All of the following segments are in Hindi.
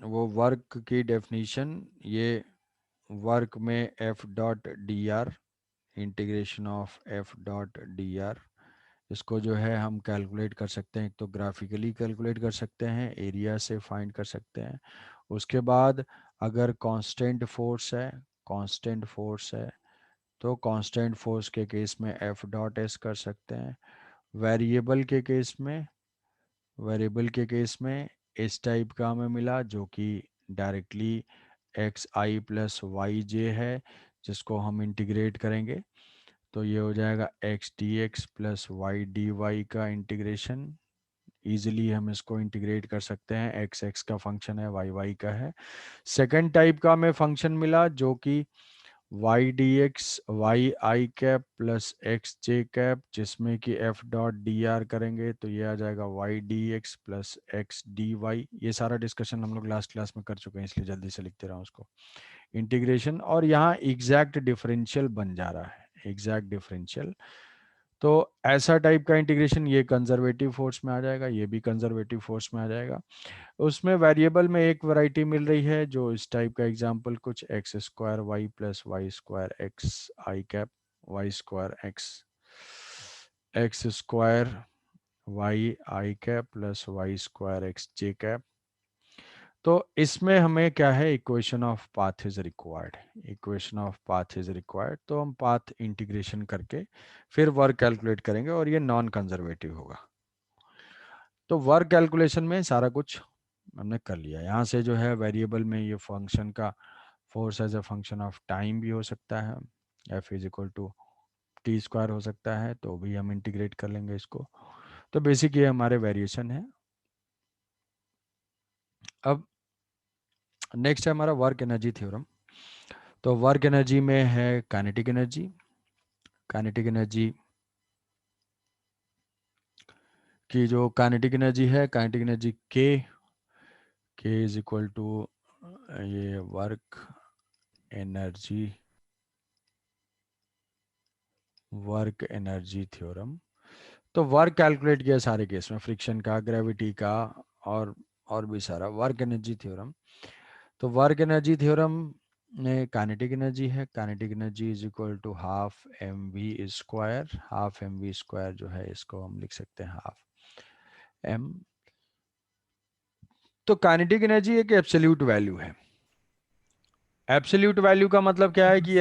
वो वर्क की डेफिनीशन, ये वर्क में F dot d are, integration of F dot d are, इसको जो है हम कैलकुलेट कर सकते हैं। एक तो ग्राफिकली कैलकुलेट कर सकते हैं, एरिया से फाइंड कर सकते हैं। उसके बाद अगर कांस्टेंट फोर्स है, कांस्टेंट फोर्स है तो कांस्टेंट फोर्स के केस में एफ डॉट एस कर सकते हैं। वेरिएबल के केस में, वेरिएबल के केस में इस टाइप का हमें मिला जो कि directly x i plus y j है, जिसको हम इंटीग्रेट करेंगे तो ये हो जाएगा x d x plus y d y का इंटीग्रेशन। ईजिली हम इसको इंटीग्रेट कर सकते हैं, एक्स एक्स का फंक्शन है, वाई वाई का है। सेकेंड टाइप का हमें फंक्शन मिला जो कि Y d x Y i cap plus x j cap, जिसमें कि एफ डॉट डी आर करेंगे तो ये आ जाएगा y d x plus x d y. ये सारा डिस्कशन हम लोग लास्ट क्लास में कर चुके हैं, इसलिए जल्दी से लिखते रहा हूँ उसको, इंटीग्रेशन। और यहाँ एग्जैक्ट डिफरेंशियल बन जा रहा है, एग्जैक्ट डिफरेंशियल। तो ऐसा टाइप का इंटीग्रेशन ये कंजर्वेटिव फोर्स में आ जाएगा, ये भी कंजर्वेटिव फोर्स में आ जाएगा। उसमें वेरिएबल में एक वैरायटी मिल रही है जो इस टाइप का एग्जांपल, कुछ x square y plus y square x i cap, y square x, x square y i cap plus y square x j cap. तो इसमें हमें क्या है, equation of path is required, equation of path is required. तो हम पाथ इंटीग्रेशन करके फिर वर्क कैलकुलेट करेंगे और ये नॉन कंजर्वेटिव होगा। तो वर्क कैलकुलेशन में सारा कुछ हमने कर लिया। यहाँ से जो है वेरिएबल में ये फंक्शन का force as a function of time भी हो सकता है, f is equal to t square हो सकता है, तो भी हम इंटीग्रेट कर लेंगे इसको। तो बेसिक ये हमारे वेरिएशन है। अब नेक्स्ट है हमारा वर्क एनर्जी थ्योरम। तो वर्क एनर्जी में है काइनेटिक एनर्जी, काइनेटिक एनर्जी की जो काइनेटिक एनर्जी है, काइनेटिक एनर्जी के इज इक्वल टू ये work energy, work energy theorem. तो वर्क कैलकुलेट किया सारे केस में, फ्रिक्शन का, ग्रेविटी का, और और भी सारा वर्क एनर्जी थ्योरम। तो वर्क एनर्जी थ्योरम में काइनेटिक एनर्जी है, kinetic energy is equal to half m v square, half m v square जो है इसको हम लिख सकते हैं हाफ एम। तो काइनेटिक एनर्जी एक एब्सोल्यूट वैल्यू है। एब्सोल्यूट वैल्यू का मतलब क्या है कि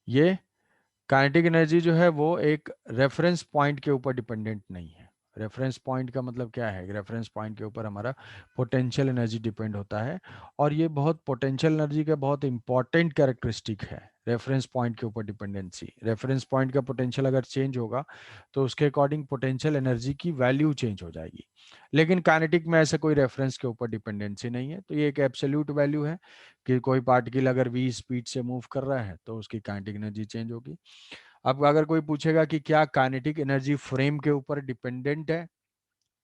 ये काइनेटिक एनर्जी जो है वो एक रेफरेंस पॉइंट के ऊपर डिपेंडेंट नहीं है। रेफरेंस पॉइंट का मतलब क्या है, रेफरेंस पॉइंट के ऊपर हमारा पोटेंशियल एनर्जी डिपेंड होता है। और ये बहुत पोटेंशियल एनर्जी का बहुत इंपॉर्टेंट कैरेक्टरिस्टिक है, रेफरेंस पॉइंट के ऊपर डिपेंडेंसी। रेफरेंस पॉइंट का पोटेंशियल अगर चेंज होगा तो उसके अकॉर्डिंग पोटेंशियल एनर्जी की वैल्यू चेंज हो जाएगी। लेकिन काइनेटिक में ऐसा कोई रेफरेंस के ऊपर डिपेंडेंसी नहीं है, तो ये एक एब्सोल्यूट वैल्यू है कि कोई पार्टिकल अगर v स्पीड से मूव कर रहा है तो उसकी काइनेटिक एनर्जी चेंज होगी। अब अगर कोई पूछेगा कि क्या काइनेटिक एनर्जी फ्रेम के ऊपर डिपेंडेंट है,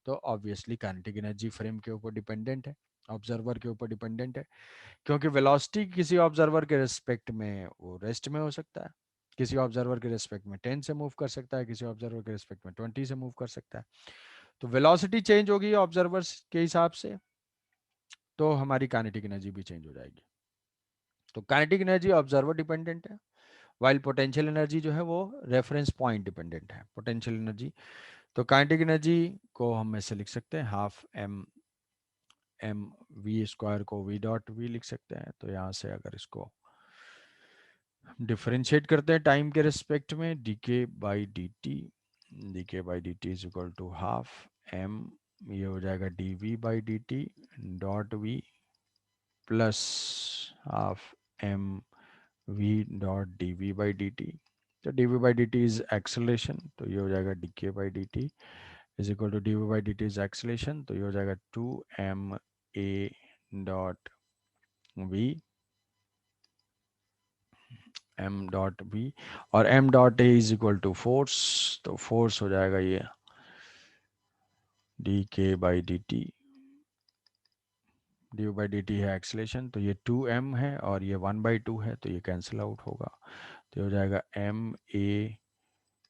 तो ऑब्वियसली काइनेटिक एनर्जी फ्रेम के ऊपर डिपेंडेंट है, ऑब्जर्वर के ऊपर डिपेंडेंट है। क्योंकि वेलोसिटी किसी ऑब्जर्वर के रिस्पेक्ट में वो रेस्ट में हो सकता है, किसी ऑब्जर्वर के रिस्पेक्ट में 10 से मूव कर सकता है, किसी ऑब्जर्वर के रिस्पेक्ट में 20 से मूव कर सकता है। तो वेलोसिटी चेंज होगी ऑब्जर्वर्स के हिसाब से, तो हमारी काइनेटिक एनर्जी भी चेंज हो जाएगी। तो काइनेटिक एनर्जी ऑब्जर्वर डिपेंडेंट है, वाइल पोटेंशियल एनर्जी जो है वो रेफरेंस पॉइंट डिपेंडेंट है, पोटेंशियल एनर्जी। तो काइनेटिक एनर्जी को हम ऐसे लिख सकते हैं, half m m v square को वी डॉट वी लिख सकते हैं। तो यहाँ से अगर इसको डिफरेंशिएट करते हैं टाइम के रिस्पेक्ट में, d k by d t, d k by d t is equal to half m, ये हो जाएगा d v by d t dot v plus half m v dot d v by d t. तो d v by d t is acceleration, तो ये हो जाएगा d k by d t is equal to d v by d t is acceleration, तो ये हो जाएगा 2 ma dot v, m dot v, और m dot a is equal to force, तो फोर्स हो जाएगा ये d k by d t, d by d t है एक्सेलेरेशन, तो ये 2m है और ये 1/2 है, तो ये कैंसिल आउट होगा। तो हो जाएगा एम ए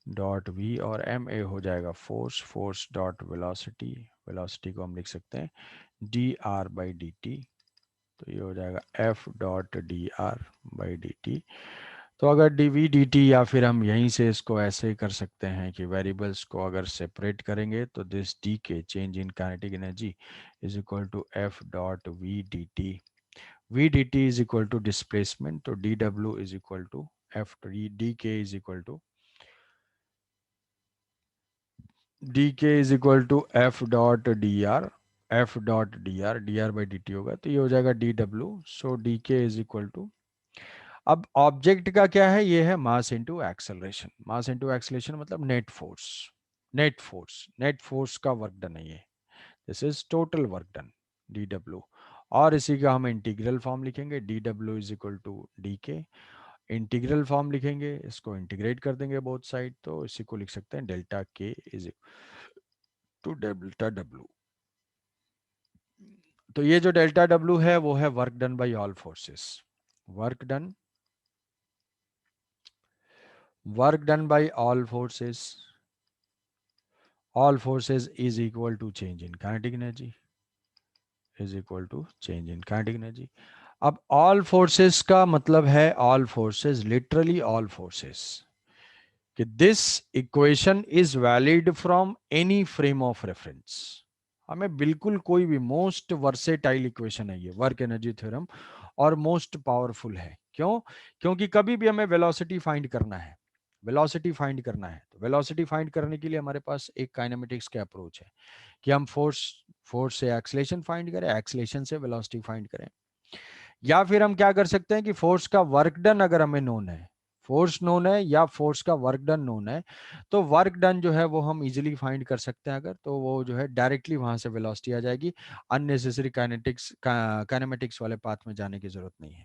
डॉट वी, और एम ए हो जाएगा force, force dot velocity, velocity को हम लिख सकते हैं D r by d t, तो ये हो जाएगा F dot d r by d t. तो अगर डी वी डी टी, या फिर हम यहीं से इसको ऐसे ही कर सकते हैं कि वेरिएबल्स को अगर सेपरेट करेंगे तो this d k change in kinetic energy is equal to f dot v d t. V d t is equal to displacement, तो डी डब्ल्यू is equal to f d k is equal to d k is equal to f dot d r, f dot d r by d t होगा, तो ये हो जाएगा डी डब्ल्यू। So d k is equal to, अब ऑब्जेक्ट का क्या है, ये है mass into acceleration. Mass into acceleration मतलब net force, net force, net force का वर्क डन है ये, this is total work done d डब्ल्यू। और इसी का हम इंटीग्रल फॉर्म लिखेंगे, डी डब्ल्यू is equal to d k. Integral form लिखेंगे, इसको इंटीग्रेट कर देंगे बोथ साइड, तो इसी को लिख सकते हैं डेल्टा के इज टू डेल्टा डब्ल्यू। तो ये जो डेल्टा डब्ल्यू है वो है work done by all forces, work done, work done by all forces, all forces is equal to change in kinetic energy, is equal to change in kinetic energy। अब all forces का मतलब है all forces, literally all forces, कि this equation is valid from any frame of reference। हमें बिल्कुल कोई भी मोस्ट वर्सेटाइल इक्वेशन है ये वर्क एनर्जी थ्योरम, और मोस्ट पावरफुल है। क्यों? क्योंकि कभी भी हमें वेलोसिटी फाइंड करना है, वेलोसिटी फाइंड करना है, तो वेलोसिटी फाइंड करने के लिए हमारे पास एक काइनेमेटिक्स का अप्रोच है कि हम फोर्स, फोर्स से एक्सलेशन फाइंड करें, एक्सलेशन से वेलोसिटी फाइंड करें। या फिर हम क्या कर सकते हैं कि फोर्स का वर्क डन अगर हमें नोन है, फोर्स नोन है या फोर्स का वर्क डन नोन है, तो वर्क डन जो है वो हम इजीली फाइंड कर सकते हैं, अगर तो वो जो है डायरेक्टली वहां से वेलोसिटी आ जाएगी, अननेसेसरी काइनेटिक्स काइनेमेटिक्स वाले पाथ में जाने की जरूरत नहीं है।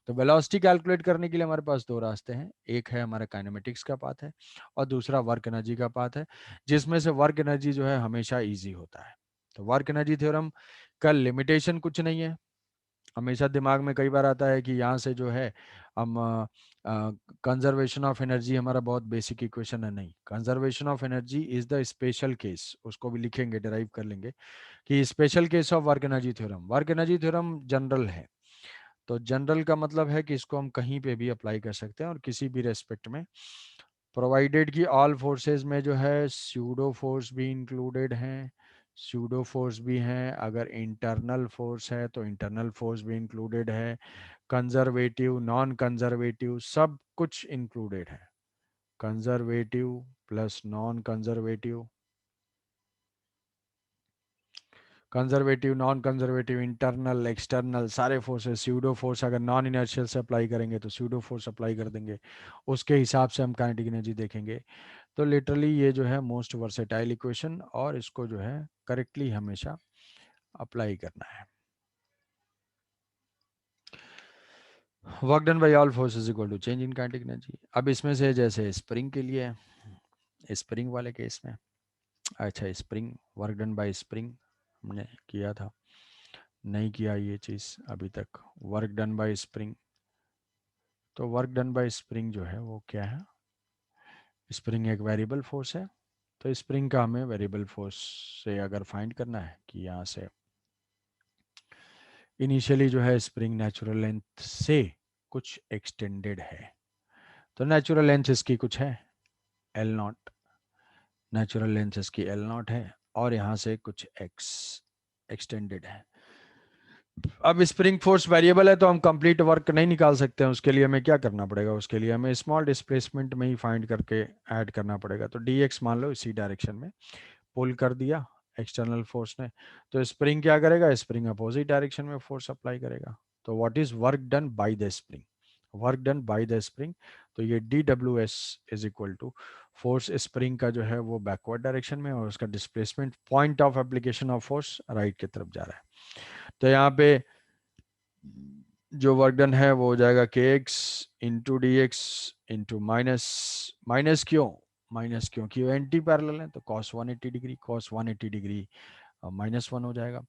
तो वेलोसिटी कैलकुलेट करने के लिए हमारे पास दो रास्ते हैं, एक है हमारा काइनेमेटिक्स का पाथ है, और दूसरा वर्क एनर्जी का पाथ है, जिसमें से वर्क एनर्जी जो है हमेशा ईजी होता है। तो वर्क एनर्जी थ्योरम का लिमिटेशन कुछ नहीं है, हमेशा दिमाग में कई बार आता है कि यहाँ से जो है हम कंजर्वेशन ऑफ एनर्जी हमारा बहुत बेसिक इक्वेशन है, नहीं, conservation of energy is the special case, उसको भी लिखेंगे, डिराइव कर लेंगे कि special case of work energy theorem. Work energy theorem general है, तो जनरल का मतलब है कि इसको हम कहीं पे भी अप्लाई कर सकते हैं और किसी भी रेस्पेक्ट में, प्रोवाइडेड कि ऑल फोर्सेस में जो है स्यूडो फोर्स भी इंक्लूडेड हैं, स्यूडो फोर्स भी हैं, अगर इंटरनल फोर्स है तो इंटरनल फोर्स भी इंक्लूडेड है, कंजर्वेटिव नॉन कंजर्वेटिव सब कुछ इंक्लूडेड है, conservative plus non conservative, conservative non conservative internal external सारे फोर्सेस, स्यूडो फोर्स अगर नॉन इनर्शियल से अप्लाई करेंगे तो स्यूडो फोर्स अप्लाई कर देंगे, उसके हिसाब से हम काइनेटिक एनर्जी देखेंगे। तो लिटरली ये जो है मोस्ट वर्सेटाइल इक्वेशन, और इसको जो है करेक्टली हमेशा अप्लाई करना है। Work done by all forces equal to change in kinetic energy. अब इसमें से जैसे स्प्रिंग के लिए, स्प्रिंग वाले केस में, अच्छा spring, work done by spring हमने किया था, नहीं किया ये चीज़ अभी तक, वर्क डन बाय स्प्रिंग। तो वर्क डन बाय स्प्रिंग जो है वो क्या है, स्प्रिंग एक वेरिएबल फोर्स है, तो स्प्रिंग का हमें वेरिएबल फोर्स से अगर फाइंड करना है कि यहाँ से इनिशियली जो है स्प्रिंग नेचुरल लेंथ से कुछ एक्सटेंडेड है, तो नेचुरल लेंथ इसकी कुछ है एल नॉट, नेचुरल लेंथ इसकी एल नॉट है, और यहाँ से कुछ एक्स एक्सटेंडेड है। अब स्प्रिंग फोर्स वेरिएबल है तो हम कंप्लीट वर्क नहीं निकाल सकते हैं, उसके लिए हमें क्या करना पड़ेगा, उसके लिए हमें स्मॉल डिस्प्लेसमेंट में ही फाइंड करके ऐड करना पड़ेगा। तो डी एक्स मान लो इसी डायरेक्शन में पुल कर दिया एक्सटर्नल फोर्स ने, तो स्प्रिंग क्या करेगा, स्प्रिंग अपोजिट डायरेक्शन में फोर्स अप्लाई करेगा। तो what is work done by the spring, work done by the spring, तो ये डी डब्ल्यू s is equal to force spring का जो है वो बैकवर्ड डायरेक्शन में, और उसका displacement point of application of force right की तरफ जा रहा है। तो यहाँ पे जो वर्क डन है वो हो जाएगा के x into D x into minus, minus क्यों, माइनस क्योंकि वो एंटी पैरेलल है, तो cos 180 degree, cos 180 degree minus one हो जाएगा।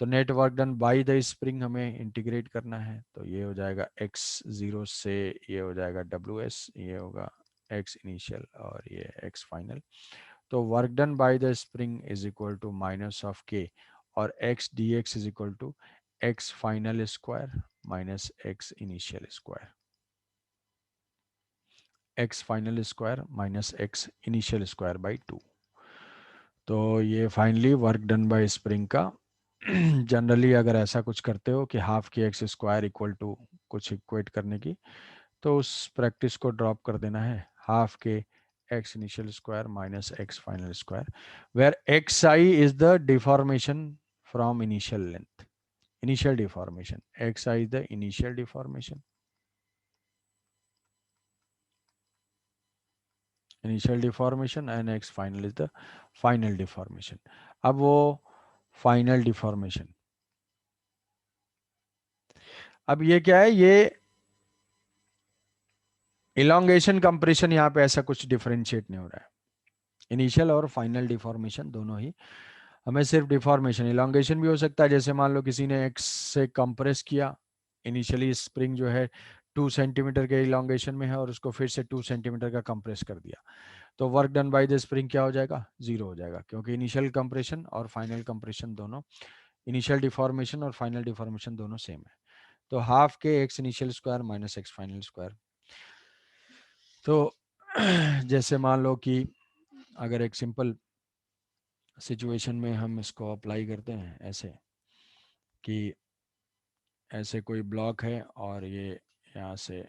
तो net work done by the spring हमें इंटीग्रेट करना है, तो ये हो जाएगा एक्स जीरो से, ये हो जाएगा डब्ल्यू एस, ये होगा एक्स इनिशियल और ये एक्स फाइनल। तो work done by the spring is equal to minus of k, और x d x is equal to x final square minus x initial square, x final square minus x initial square by 2। तो ये finally work done by spring का जनरली अगर ऐसा कुछ करते हो कि half k x square equal to कुछ इक्वेट करने की, तो उस प्रैक्टिस को ड्रॉप कर देना है, half k x initial square minus x final square, where x i is the deformation from initial length, initial deformation, xi is the initial deformation, initial deformation and x final is the final deformation। अब वो फाइनल डिफॉर्मेशन, अब ये क्या है, ये इलोंगेशन कंप्रेशन, यहाँ पे ऐसा कुछ डिफरेंशिएट नहीं हो रहा है, इनिशियल और फाइनल डिफॉर्मेशन दोनों ही, हमें सिर्फ डिफॉर्मेशन, इलोंगेशन भी हो सकता है, जैसे मान लो किसी ने एक्स से कंप्रेस किया, इनिशियली स्प्रिंग जो है 2 सेंटीमीटर के इलोंगेशन में है और उसको फिर से 2 सेंटीमीटर का कंप्रेस कर दिया, तो work done by the spring क्या हो जाएगा, जीरो हो जाएगा, क्योंकि इनिशियल कंप्रेशन और फाइनल कंप्रेशन दोनों, इनिशियल डिफॉर्मेशन और फाइनल डिफॉर्मेशन दोनों सेम है। तो half k x initial square minus x final square. तो जैसे मान लो कि अगर एक सिंपल सिचुएशन में हम इसको अप्लाई करते हैं ऐसे कि ऐसे कोई ब्लॉक है और ये यहाँ से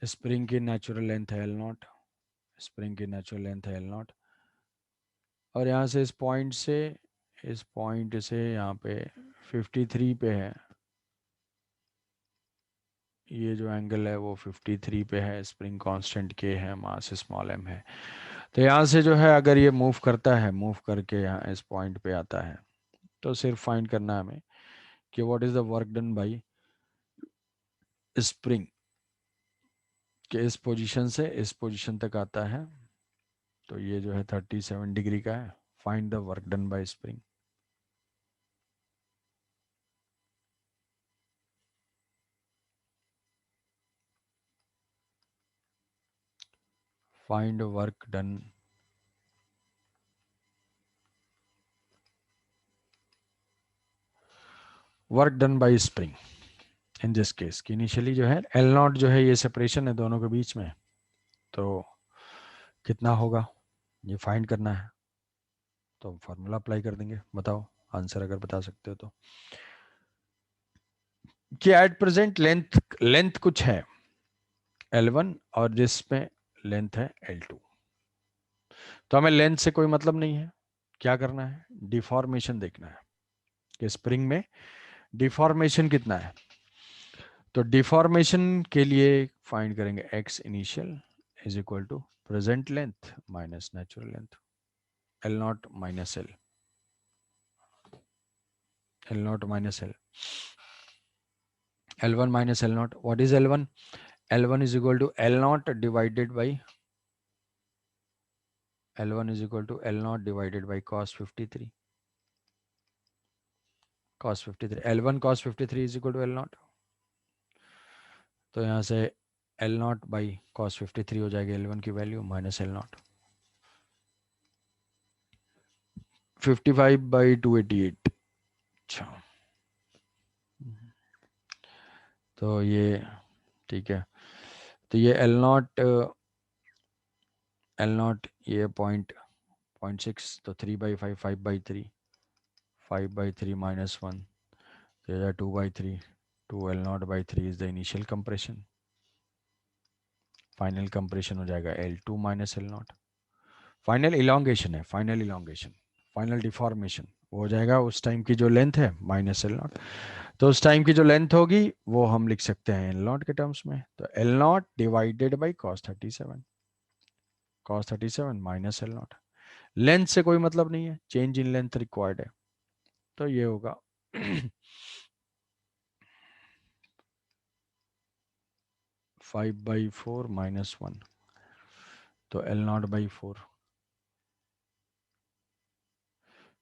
स्प्रिंग की नेचुरल लेंथ है एल नॉट, स्प्रिंग की नेचुरल लेंथ है एल नॉट, और यहाँ से इस पॉइंट से यहाँ पे 53 पे है, ये जो एंगल है वो 53 पे है, स्प्रिंग कांस्टेंट के है, मास स्मॉल एम है। तो यहाँ से जो है अगर ये मूव करता है, मूव करके यहाँ इस पॉइंट पे आता है, तो सिर्फ फाइंड करना है हमें कि what is the work done by spring, कि इस पोजीशन से इस पोजीशन तक आता है, तो ये जो है 37 डिग्री का है, find the work done by spring. Find work done, work done by spring in this case, कि इनिशियली जो है एल नॉट जो है, ये सेपरेशन है दोनों के बीच में, तो कितना होगा ये फाइंड करना है, तो फॉर्मूला अप्लाई कर देंगे, बताओ आंसर अगर बता सकते हो तो। कि एट प्रेजेंट लेंथ कुछ है L1 और जिसमें लेंथ है L2, तो हमें लेंथ से कोई मतलब नहीं है, क्या करना है, डिफॉर्मेशन देखना है कि स्प्रिंग में डिफॉर्मेशन कितना है। तो डिफॉर्मेशन के लिए फाइंड करेंगे x initial is equal to present length minus natural length, l naught minus l, l naught minus l, l one minus l naught, what is l one, l one is equal to l naught divided by, l one is equal to l naught divided by cos 53, cos 53, L1 cos 53 is equal to l naught, तो यहाँ से एल नॉट बाई कॉस 53 हो जाएगी L1 की वैल्यू माइनस एल नॉट, 55/288। अच्छा, तो ये ठीक है, तो ये एल नॉट ये पॉइंट 6, तो 3/5, 5/3, 5/3 -1, तो 2/3, 2 L0/3 is the initial compression, final compression हो जाएगा L2 minus l not, final elongation है, फाइनल इलोंगेशन, फाइनल डिफॉर्मेशन वो हो जाएगा उस टाइम की जो लेंथ है माइनस एल नॉट, तो उस टाइम की जो लेंथ होगी वो हम लिख सकते हैं एल नॉट के टर्म्स में, तो L naught divided by cos 37 minus l not, length से कोई मतलब नहीं है, चेंज इन लेंथ रिक्वायर्ड है, तो ये होगा 5/4 -1, तो एल नॉट बाई 4,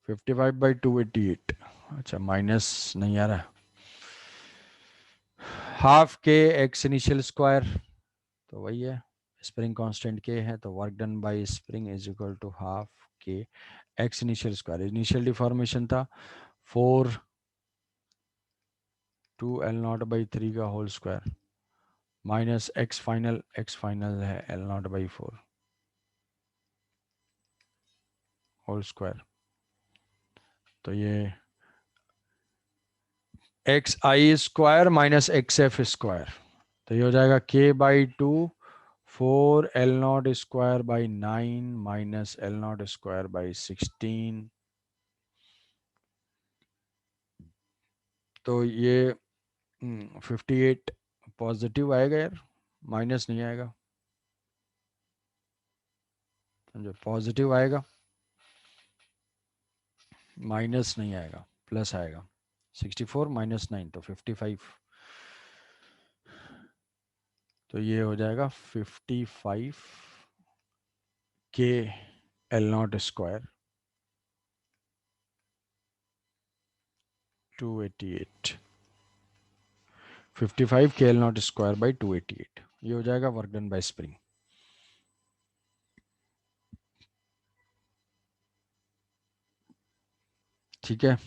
55/288, अच्छा माइनस नहीं आ रहा, half k x initial square, तो वही है, स्प्रिंग कांस्टेंट के है, तो work done by spring is equal to half k x initial square, initial deformation था 4 2 एल नॉट बाई 3 का whole square minus x final है l naught by 4 whole square. तो ये x i square minus x f square, तो ये हो जाएगा k by 2 4 l naught square by 9 minus l naught square by 16। तो ये 58 पॉजिटिव आएगा यार, माइनस नहीं आएगा, समझो, पॉजिटिव आएगा, माइनस नहीं आएगा, प्लस आएगा। 64 माइनस 9 तो 55, तो ये हो जाएगा 55 के एल नॉट स्क्वायर 288, 55 के एल नॉट स्क्वायर बाई 288, ये हो जाएगा वर्क डन बाय स्प्रिंग। ठीक है,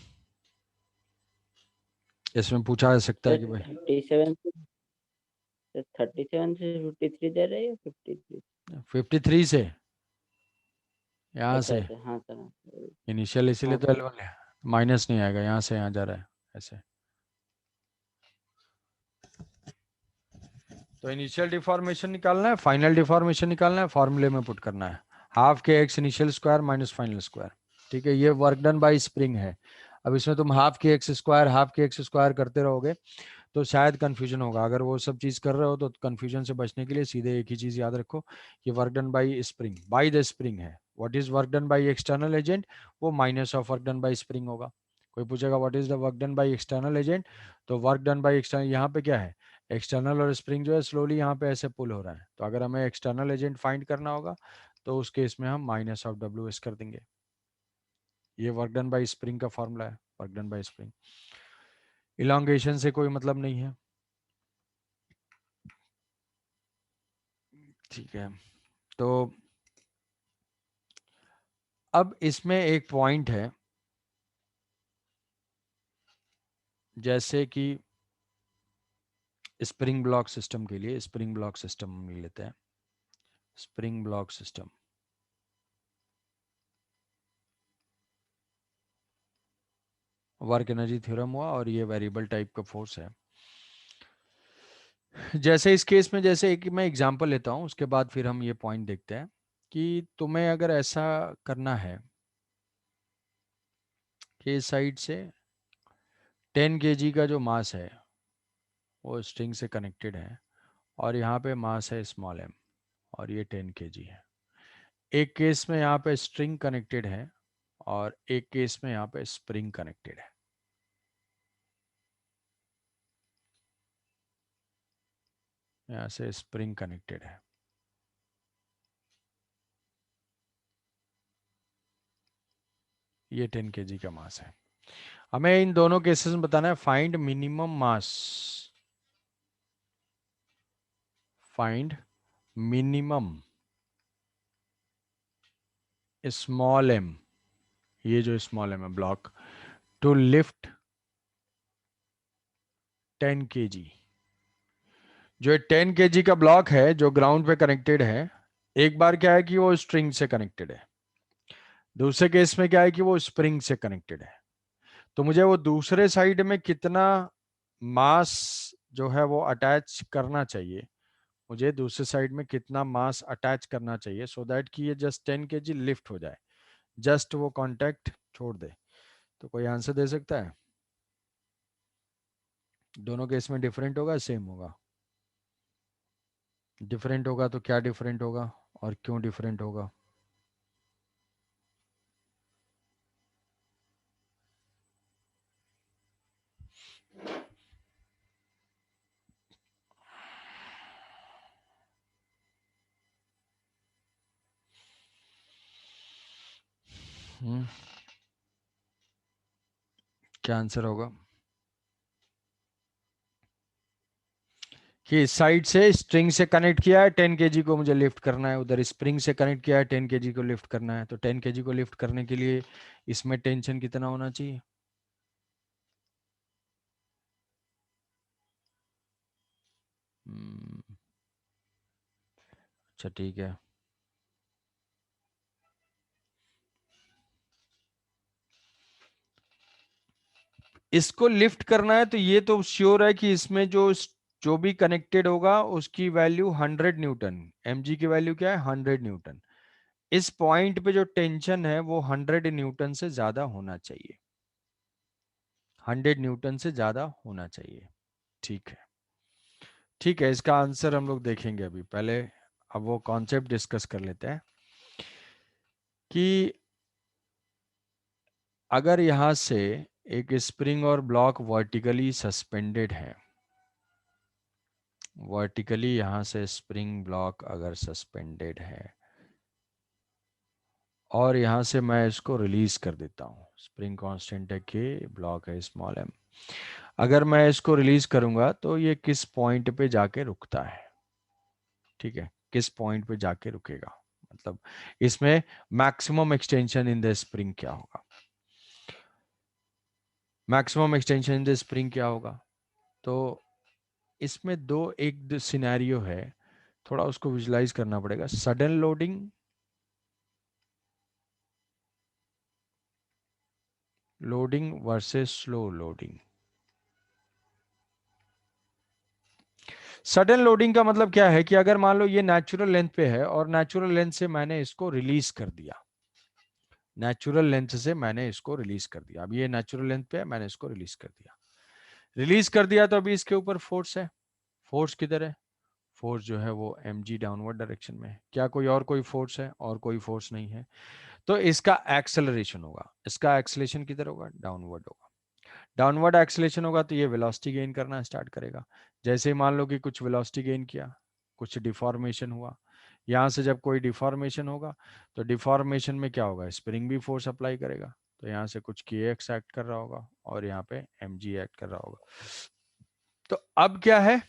इसमें पूछा जा सकता है कि भाई 37 से 37 से 53 दे रहे हैं, 53 53 से यहाँ अच्छा से अच्छा, हाँ सर हाँ इनिशियल, इसीलिए हाँ तो सर। L1 है, माइनस नहीं आएगा, यहाँ से यहाँ जा रहा है ऐसे। तो इनिशियल डिफॉर्मेशन निकालना है, फाइनल डिफॉर्मेशन निकालना है, फॉर्मूले में पुट करना है half k x initial square minus final square. ठीक है, ये वर्क डन बाय स्प्रिंग है। अब इसमें तुम हाफ के एक्स स्क्वायर करते रहोगे तो शायद कंफ्यूजन होगा। अगर वो सब चीज कर रहे हो तो कंफ्यूजन से बचने के लिए सीधे एक ही चीज याद रखो कि work done by spring by the spring है। What is work done by external agent, वो minus of work done by spring होगा। कोई पूछेगा what is the work done by external agent, तो वर्क डन बाय एक्सटर्नल, यहाँ पे क्या है, एक्सटर्नल और स्प्रिंग जो है स्लोली यहाँ पे ऐसे पुल हो रहा है, तो अगर हमें एक्सटर्नल एजेंट फाइंड करना होगा तो उस केस में हम माइनस ऑफ डब्ल्यू एस कर देंगे। ये वर्क डन बाय स्प्रिंग का फॉर्मूला है, work done by spring. Elongation से कोई मतलब नहीं है। ठीक है, तो अब इसमें एक पॉइंट है, जैसे कि स्प्रिंग ब्लॉक सिस्टम के लिए, स्प्रिंग ब्लॉक सिस्टम हम लेते हैं, spring block system. Work energy theorem हुआ और ये वेरिएबल टाइप का फोर्स है। जैसे इस केस में, जैसे एक मैं एग्जांपल लेता हूं, उसके बाद फिर हम ये पॉइंट देखते हैं कि तुम्हें अगर ऐसा करना है कि इस साइड से 10 केजी का जो मास है वो स्ट्रिंग से कनेक्टेड है और यहाँ पे मास है स्मॉल एम और ये 10 केजी है। एक केस में यहाँ पे स्ट्रिंग कनेक्टेड है और एक केस में यहाँ पे स्प्रिंग कनेक्टेड है। यहाँ से स्प्रिंग कनेक्टेड है, ये 10 केजी का मास है। हमें इन दोनों केसेस में बताना है फाइंड मिनिमम मास, फाइंड मिनिमम स्मॉल एम, ये जो स्मॉल एम है ब्लॉक, टू लिफ्ट 10 केजी। जो 10 केजी का ब्लॉक है जो ग्राउंड पे कनेक्टेड है, एक बार क्या है कि वो स्ट्रिंग से कनेक्टेड है, दूसरे केस में क्या है कि वो स्प्रिंग से कनेक्टेड है। तो मुझे वो दूसरे साइड में कितना मास जो है वो अटैच करना चाहिए, मुझे दूसरे साइड में कितना मास अटैच करना चाहिए सो दैट कि ये जस्ट 10 केजी लिफ्ट हो जाए, जस्ट वो कांटेक्ट छोड़ दे। तो कोई आंसर दे सकता है? दोनों केस में डिफरेंट होगा, सेम होगा? डिफरेंट होगा तो क्या डिफरेंट होगा और क्यों डिफरेंट होगा? हम्म, क्या आंसर होगा? कि इस साइड से स्ट्रिंग से कनेक्ट किया है, 10 kg को मुझे लिफ्ट करना है, उधर स्प्रिंग से कनेक्ट किया है, 10 kg को लिफ्ट करना है। तो 10 kg को लिफ्ट करने के लिए इसमें टेंशन कितना होना चाहिए? हम्म, अच्छा ठीक है। इसको लिफ्ट करना है तो ये तो श्योर है कि इसमें जो भी कनेक्टेड होगा उसकी वैल्यू 100 न्यूटन, mg की वैल्यू क्या है? 100 न्यूटन। इस पॉइंट पे जो टेंशन है वो 100 न्यूटन से ज्यादा होना चाहिए, 100 न्यूटन से ज्यादा होना चाहिए। ठीक है, ठीक है, इसका आंसर हम लोग देखेंगे अभी। पहले अब वो कॉन्सेप्ट डिस्कस कर लेते हैं कि अगर यहां से एक स्प्रिंग और ब्लॉक वर्टिकली सस्पेंडेड है, वर्टिकली यहां से स्प्रिंग ब्लॉक अगर सस्पेंडेड है और यहां से मैं इसको रिलीज कर देता हूं, स्प्रिंग कांस्टेंट है के, ब्लॉक है स्मॉल एम, अगर मैं इसको रिलीज करूंगा तो ये किस पॉइंट पे जाके रुकता है? ठीक है, किस पॉइंट पे जाके रुकेगा, मतलब इसमें maximum extension in the spring क्या होगा? Maximum extension in the spring क्या होगा? तो इसमें एक सिनेरियो है, थोड़ा उसको विजुलाइज करना पड़ेगा। Sudden loading, loading versus slow loading. Sudden loading का मतलब क्या है कि अगर मान लो ये नेचुरल लेंथ पे है और नेचुरल लेंथ से मैंने इसको रिलीज कर दिया, नेचुरल लेंथ से मैंने इसको रिलीज कर दिया, अब ये नेचुरल लेंथ पे है, मैंने इसको रिलीज कर दिया, रिलीज कर दिया तो अभी इसके ऊपर फोर्स है। फोर्स किधर है? फोर्स जो है वो mg डाउनवर्ड डायरेक्शन में है। क्या कोई और कोई फोर्स है? और कोई फोर्स नहीं है। तो इसका एक्सेलरेशन होगा, इसका एक्सेलेशन किधर होगा? डाउनवर्ड होगा। डाउनवर्ड एक्सेलेशन होगा तो ये वेलोसिटी गेन करना स्टार्ट करेगा। जैसे ही मान लो कि कुछ वेलोसिटी गेन किया, कुछ डिफॉर्मेशन हुआ, यहाँ से जब कोई डिफॉर्मेशन होगा तो डिफॉर्मेशन में क्या होगा? स्प्रिंग भी फोर्स अप्लाई करेगा, तो यहाँ से कुछ के एक्स एक्ट कर रहा होगा और यहाँ पे एम जी एक्ट कर रहा होगा। तो अब क्या है,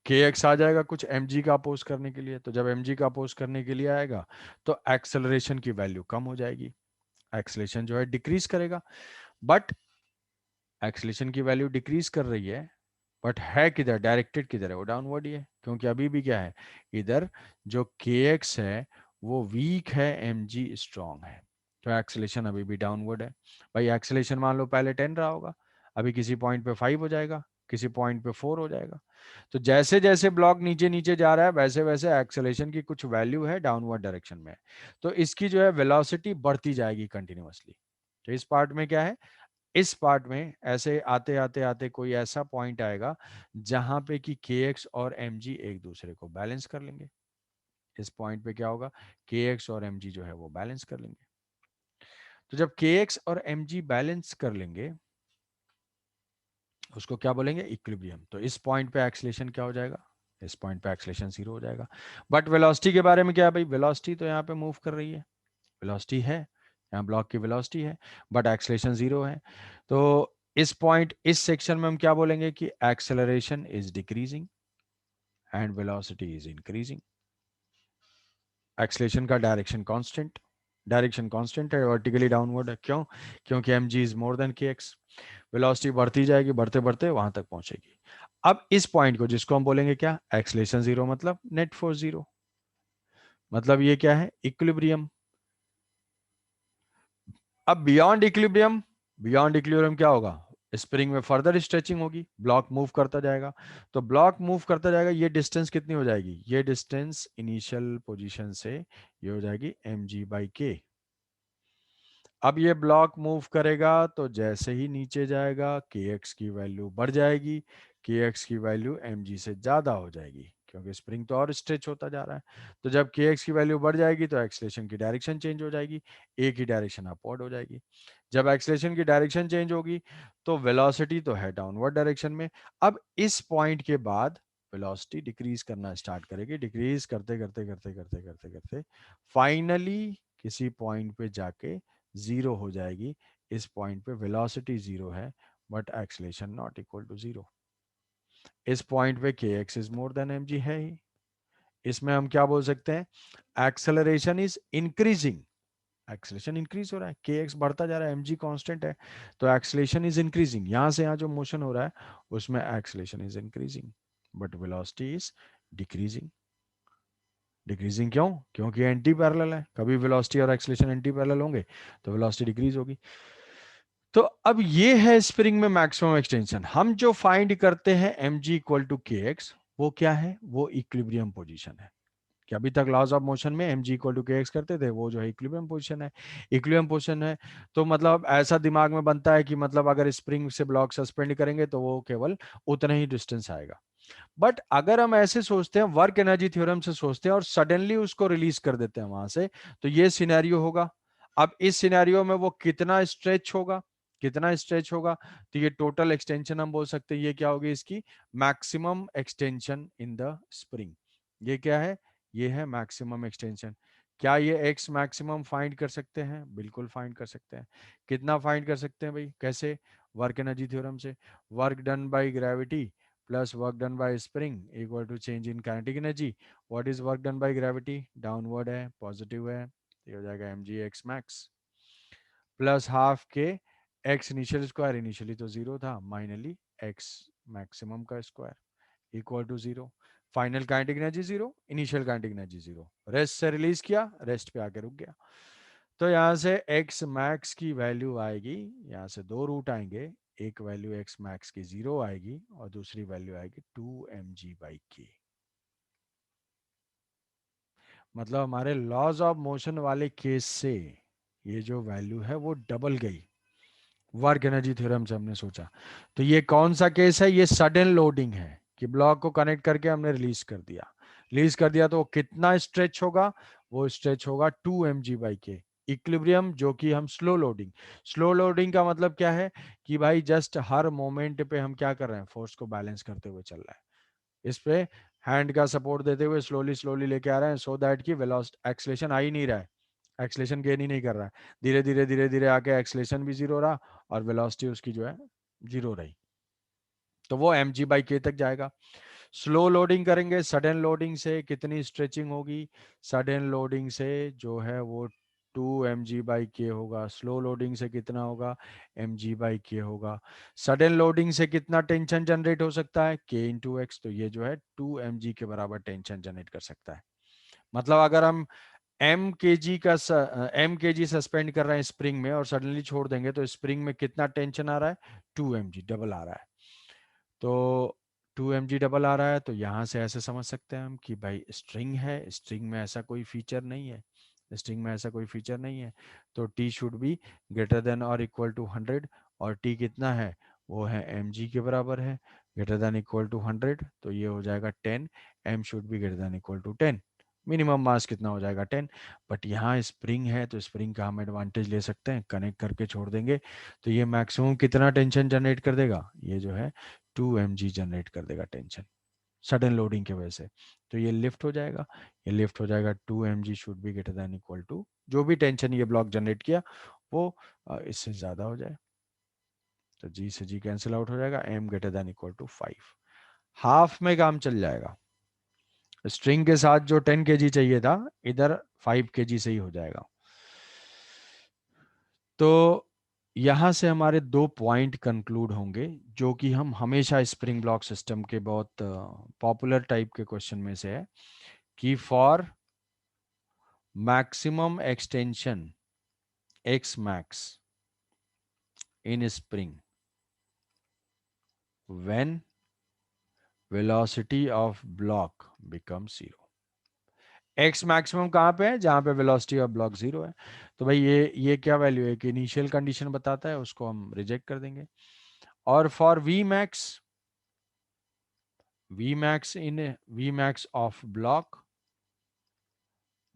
के एक्स आ जाएगा कुछ एम जी का अपोज करने के लिए, तो जब एम जी का अपोज करने के लिए आएगा तो एक्सेलरेशन की वैल्यू कम हो जाएगी, एक्सेलेशन जो है डिक्रीज करेगा। बट एक्सेलेशन की वैल्यू डिक्रीज कर रही है, बट है किधर? डायरेक्टेड किधर है? वो डाउनवर्ड ही है, क्योंकि अभी भी क्या है, इधर जो के एक्स है वो वीक है, एम जी स्ट्रॉन्ग है, तो एक्सेलेशन अभी भी डाउनवर्ड है। भाई एक्सेलेशन मान लो पहले 10 रहा होगा, अभी किसी पॉइंट पे 5 हो जाएगा, किसी पॉइंट पे 4 हो जाएगा। तो जैसे जैसे ब्लॉक नीचे नीचे जा रहा है वैसे वैसे एक्सेलेशन की कुछ वैल्यू है डाउनवर्ड डायरेक्शन में, तो इसकी जो है वेलोसिटी बढ़ती जाएगी कंटिन्यूअसली। तो इस पार्ट में क्या है, इस पार्ट में ऐसे आते आते आते कोई ऐसा पॉइंट आएगा जहां पे कि के एक्स और एम जी एक दूसरे को बैलेंस कर लेंगे। इस पॉइंट पे क्या होगा, के एक्स और एम जी जो है वो बैलेंस कर लेंगे। तो जब के एक्स और एम जी बैलेंस कर लेंगे उसको क्या बोलेंगे? इक्विलिब्रियम। तो इस पॉइंट पे एक्सलेशन क्या हो जाएगा? इस पॉइंट पे एक्सलेशन जीरो हो जाएगा। बट वेलोसिटी के बारे में क्या है भाई? वेलोसिटी तो यहाँ पे मूव कर रही है, वेलोसिटी है, यहाँ ब्लॉक की वेलोसिटी है, बट एक्सलेशन जीरो है। तो इस पॉइंट, इस सेक्शन में हम क्या बोलेंगे कि acceleration is decreasing and velocity is increasing. Acceleration का डायरेक्शन कांस्टेंट, डायरेक्शन कांस्टेंट है, वर्टिकली डाउनवर्ड है। क्यों? क्योंकि m g is more than k x. Velocity बढ़ती जाएगी, बढ़ते बढ़ते वहां तक पहुंचेगी। अब इस पॉइंट को जिसको हम बोलेंगे क्या? एक्सलेशन जीरो, मतलब नेट फोर्स जीरो, मतलब ये क्या है? इक्विलिब्रियम। अब बियॉन्ड इक्विलिब्रियम, बियॉन्ड इक्विलिब्रियम क्या होगा? स्प्रिंग में फर्दर स्ट्रेचिंग होगी, ब्लॉक मूव करता जाएगा। तो ब्लॉक मूव करता जाएगा, ये डिस्टेंस कितनी हो जाएगी? ये डिस्टेंस इनिशियल पोजीशन से ये हो जाएगी mg/k। अब ये ब्लॉक मूव करेगा तो जैसे ही नीचे जाएगा के एक्स की वैल्यू बढ़ जाएगी, के एक्स की वैल्यू एम जी से ज्यादा हो जाएगी, क्योंकि स्प्रिंग तो और स्ट्रेच होता जा रहा है। तो जब के एक्स की वैल्यू बढ़ जाएगी तो एक्सलेशन की डायरेक्शन चेंज हो जाएगी, एक ही डायरेक्शन अपवर्ड हो जाएगी। जब एक्सलेशन की डायरेक्शन चेंज होगी तो वेलोसिटी तो है डाउनवर्ड डायरेक्शन में। अब इस पॉइंट के बाद वेलोसिटी डिक्रीज करना स्टार्ट करेगी, डिक्रीज करते करते करते करते करते करते फाइनली किसी पॉइंट पे जाके जीरो हो जाएगी। इस पॉइंट पे वेलोसिटी जीरो है but acceleration not equal to zero. इस पॉइंट पे k x is more than m g है ही। इसमें हम क्या बोल सकते हैं, acceleration is increasing, acceleration increase हो रहा है, के एक्स बढ़ता जा रहा है, एम जी कॉन्स्टेंट है, तो एक्सेलेशन इज इंक्रीजिंग, यहां से यहां जो मोशन हो रहा है उसमें acceleration is increasing, but velocity is decreasing. Decreasing क्यों? क्योंकि एंटी पैरेलल है, कभी वेलोसिटी और एक्सेलेशन एंटी पैरेलल होंगे तो वेलोसिटी डिक्रीज होगी। तो अब ये है स्प्रिंग में मैक्सिमम एक्सटेंशन। हम जो फाइंड करते हैं एम जी इक्वल टू के एक्स, वो क्या है? वो इक्विलिब्रियम पोजीशन है। कि अभी तक लॉज ऑफ मोशन में एम जी इक्वल टू के एक्स करते थे, वो जो है इक्विलिब्रियम पोजीशन है। इक्विलिब्रियम पोजीशन है तो मतलब ऐसा दिमाग में बनता है कि मतलब अगर स्प्रिंग से ब्लॉक सस्पेंड करेंगे तो वो केवल उतना ही डिस्टेंस आएगा। बट अगर हम ऐसे सोचते हैं, वर्क एनर्जी थ्योरम से सोचते हैं और सडनली उसको रिलीज कर देते हैं वहां से, तो ये सिनेरियो होगा। अब इस सिनेरियो में वो कितना स्ट्रेच होगा, कितना स्ट्रेच होगा, तो ये टोटल एक्सटेंशन हम बोल सकते हैं, ये क्या होगी इसकी maximum extension in the spring. ये क्या है? ये है मैक्सिमम एक्सटेंशन। क्या ये एक्स मैक्सिमम फाइंड कर सकते हैं? बिल्कुल फाइंड कर सकते हैं। कितना फाइंड कर सकते हैं भाई? कैसे? वर्क एनर्जी थ्योरम से। Work done by gravity plus work done by spring equal to change in kinetic energy. What is work done by gravity? Downward है, पॉजिटिव है, ये हो जाएगा m g x max plus half k x initial square, initially तो जीरो था, माइनली एक्स मैक्सिमम का square equal to zero. Final kinetic energy zero, initial kinetic energy zero, rest से रिलीज किया, रेस्ट पे आके रुक गया। तो यहाँ से एक्स मैक्स की वैल्यू आएगी, यहाँ से दो रूट आएंगे, एक वैल्यू एक्स मैक्स की जीरो आएगी और दूसरी वैल्यू आएगी 2 mg/k। मतलब हमारे लॉज ऑफ मोशन वाले केस से ये जो वैल्यू है वो डबल गई, वर्क एनर्जी थ्योरम से हमने सोचा। तो ये कौन सा केस है? ये सडन लोडिंग है कि ब्लॉक को कनेक्ट करके हमने रिलीज कर दिया। रिलीज कर दिया तो वो कितना स्ट्रेच होगा? वो स्ट्रेच होगा 2 mg/k। इक्विलिब्रियम जो कि हम स्लो लोडिंग, स्लो लोडिंग का मतलब क्या है कि भाई जस्ट हर मोमेंट पे हम क्या कर रहे हैं, फोर्स को बैलेंस करते हुए चल रहा है, इस पे हैंड का सपोर्ट देते हुए स्लोली स्लोली लेके आ रहे हैं, सो दैट कि वेलोसिटी एक्सलेशन आ ही नहीं रहा है, एक्सलेशन गेन ही नहीं कर रहा है, धीरे धीरे धीरे धीरे आके एक्सलेशन भी जीरो रहा और वेलोसिटी उसकी जो है जीरो रही, तो वो mg/k तक जाएगा। स्लो लोडिंग करेंगे, सडन लोडिंग से कितनी स्ट्रेचिंग होगी? सडन लोडिंग से जो है वो 2 mg/k होगा, स्लो लोडिंग से कितना होगा? mg/k होगा। सडन लोडिंग से कितना टेंशन जनरेट हो सकता है? k/x, तो ये जो है 2 mg के बराबर टेंशन जनरेट कर सकता है। मतलब अगर हम एम के जी सस्पेंड कर रहे हैं स्प्रिंग में और सडनली छोड़ देंगे तो स्प्रिंग में कितना टेंशन आ रहा है? 2 mg, डबल आ रहा है। तो 2 mg डबल आ रहा है, तो यहाँ से ऐसे समझ सकते हैं हम कि भाई स्ट्रिंग है, स्ट्रिंग में ऐसा कोई फीचर नहीं है, स्ट्रिंग में ऐसा कोई फीचर नहीं है, तो T should be greater then और इक्वल टू 100। और टी कितना है? वो है mg के बराबर है, ग्रेटर देन इक्वल टू 100, तो ये हो जाएगा 10। m should be greater than equal to 10। Minimum mass कितना हो जाएगा? 10। बट यहाँ स्प्रिंग है तो स्प्रिंग का हम एडवांटेज ले सकते हैं, कनेक्ट करके छोड़ देंगे तो ये मैक्सिमम कितना टेंशन जनरेट कर देगा? ये जो है 2 mg जनरेट कर देगा टेंशन, सडन लोडिंग की वजह से। तो ये लिफ्ट हो जाएगा, ये लिफ्ट हो जाएगा 2 mg should be greater than equal to, जो भी टेंशन ये ब्लॉक जनरेट किया वो इससे ज्यादा हो जाए, तो जी से जी कैंसिल आउट हो जाएगा, m greater than equal to 5। Half में काम चल जाएगा, स्ट्रिंग के साथ जो 10 kg चाहिए था इधर 5 kg से ही हो जाएगा। तो यहां से हमारे दो पॉइंट कंक्लूड होंगे जो कि हम हमेशा स्प्रिंग ब्लॉक सिस्टम के बहुत पॉपुलर टाइप के क्वेश्चन में से है कि for maximum extension x max in spring when velocity of block become zero. X maximum कहाँ पे है? जहां पे वेलोसिटी ऑफ ब्लॉक जीरो है। तो भाई ये क्या वैल्यू है कि इनिशियल कंडीशन बताता है, उसको हम रिजेक्ट कर देंगे। और for v max in v max of block,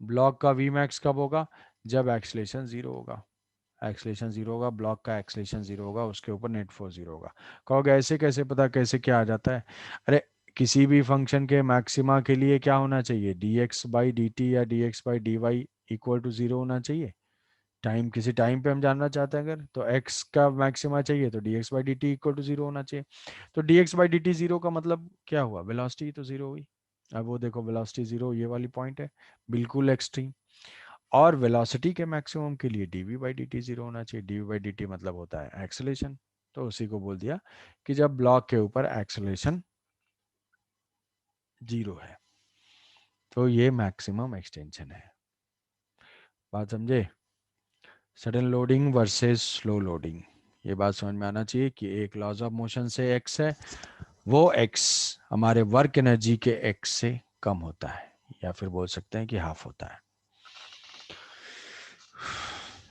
block का वी मैक्स कब होगा? जब एक्सलेशन जीरो होगा, एक्सलेशन जीरो होगा, ब्लॉक का एक्सलेशन जीरो होगा, उसके ऊपर नेट फोर्स जीरो होगा। कहोगे ऐसे कैसे पता, कैसे क्या आ जाता है? अरे किसी भी फंक्शन के मैक्सिमा के लिए क्या होना चाहिए? D x by d t या d x by d y equal to zero होना चाहिए। टाइम, किसी टाइम पे हम जानना चाहते हैं अगर, तो x का मैक्सिमा चाहिए तो dx by d t equal to zero होना चाहिए। तो dx by d t zero का मतलब क्या हुआ, वेलोसिटी तो जीरो हुई। अब वो देखो वेलोसिटी जीरो, ये वाली पॉइंट है बिल्कुल एक्सट्रीम। और वेलोसिटी के मैक्सिमम के लिए dv by d t zero होना चाहिए। dv बाई डी टी मतलब होता है एक्सेलेरेशन। तो उसी को बोल दिया कि जब ब्लॉक के ऊपर एक्सेलेरेशन जीरो है तो ये मैक्सिमम एक्सटेंशन है। बात समझे? Sudden loading versus slow loading, ये बात समझ में आना चाहिए कि एक लॉज ऑफ मोशन से x है, वो x हमारे वर्क एनर्जी के x से कम होता है, या फिर बोल सकते हैं कि हाफ होता है।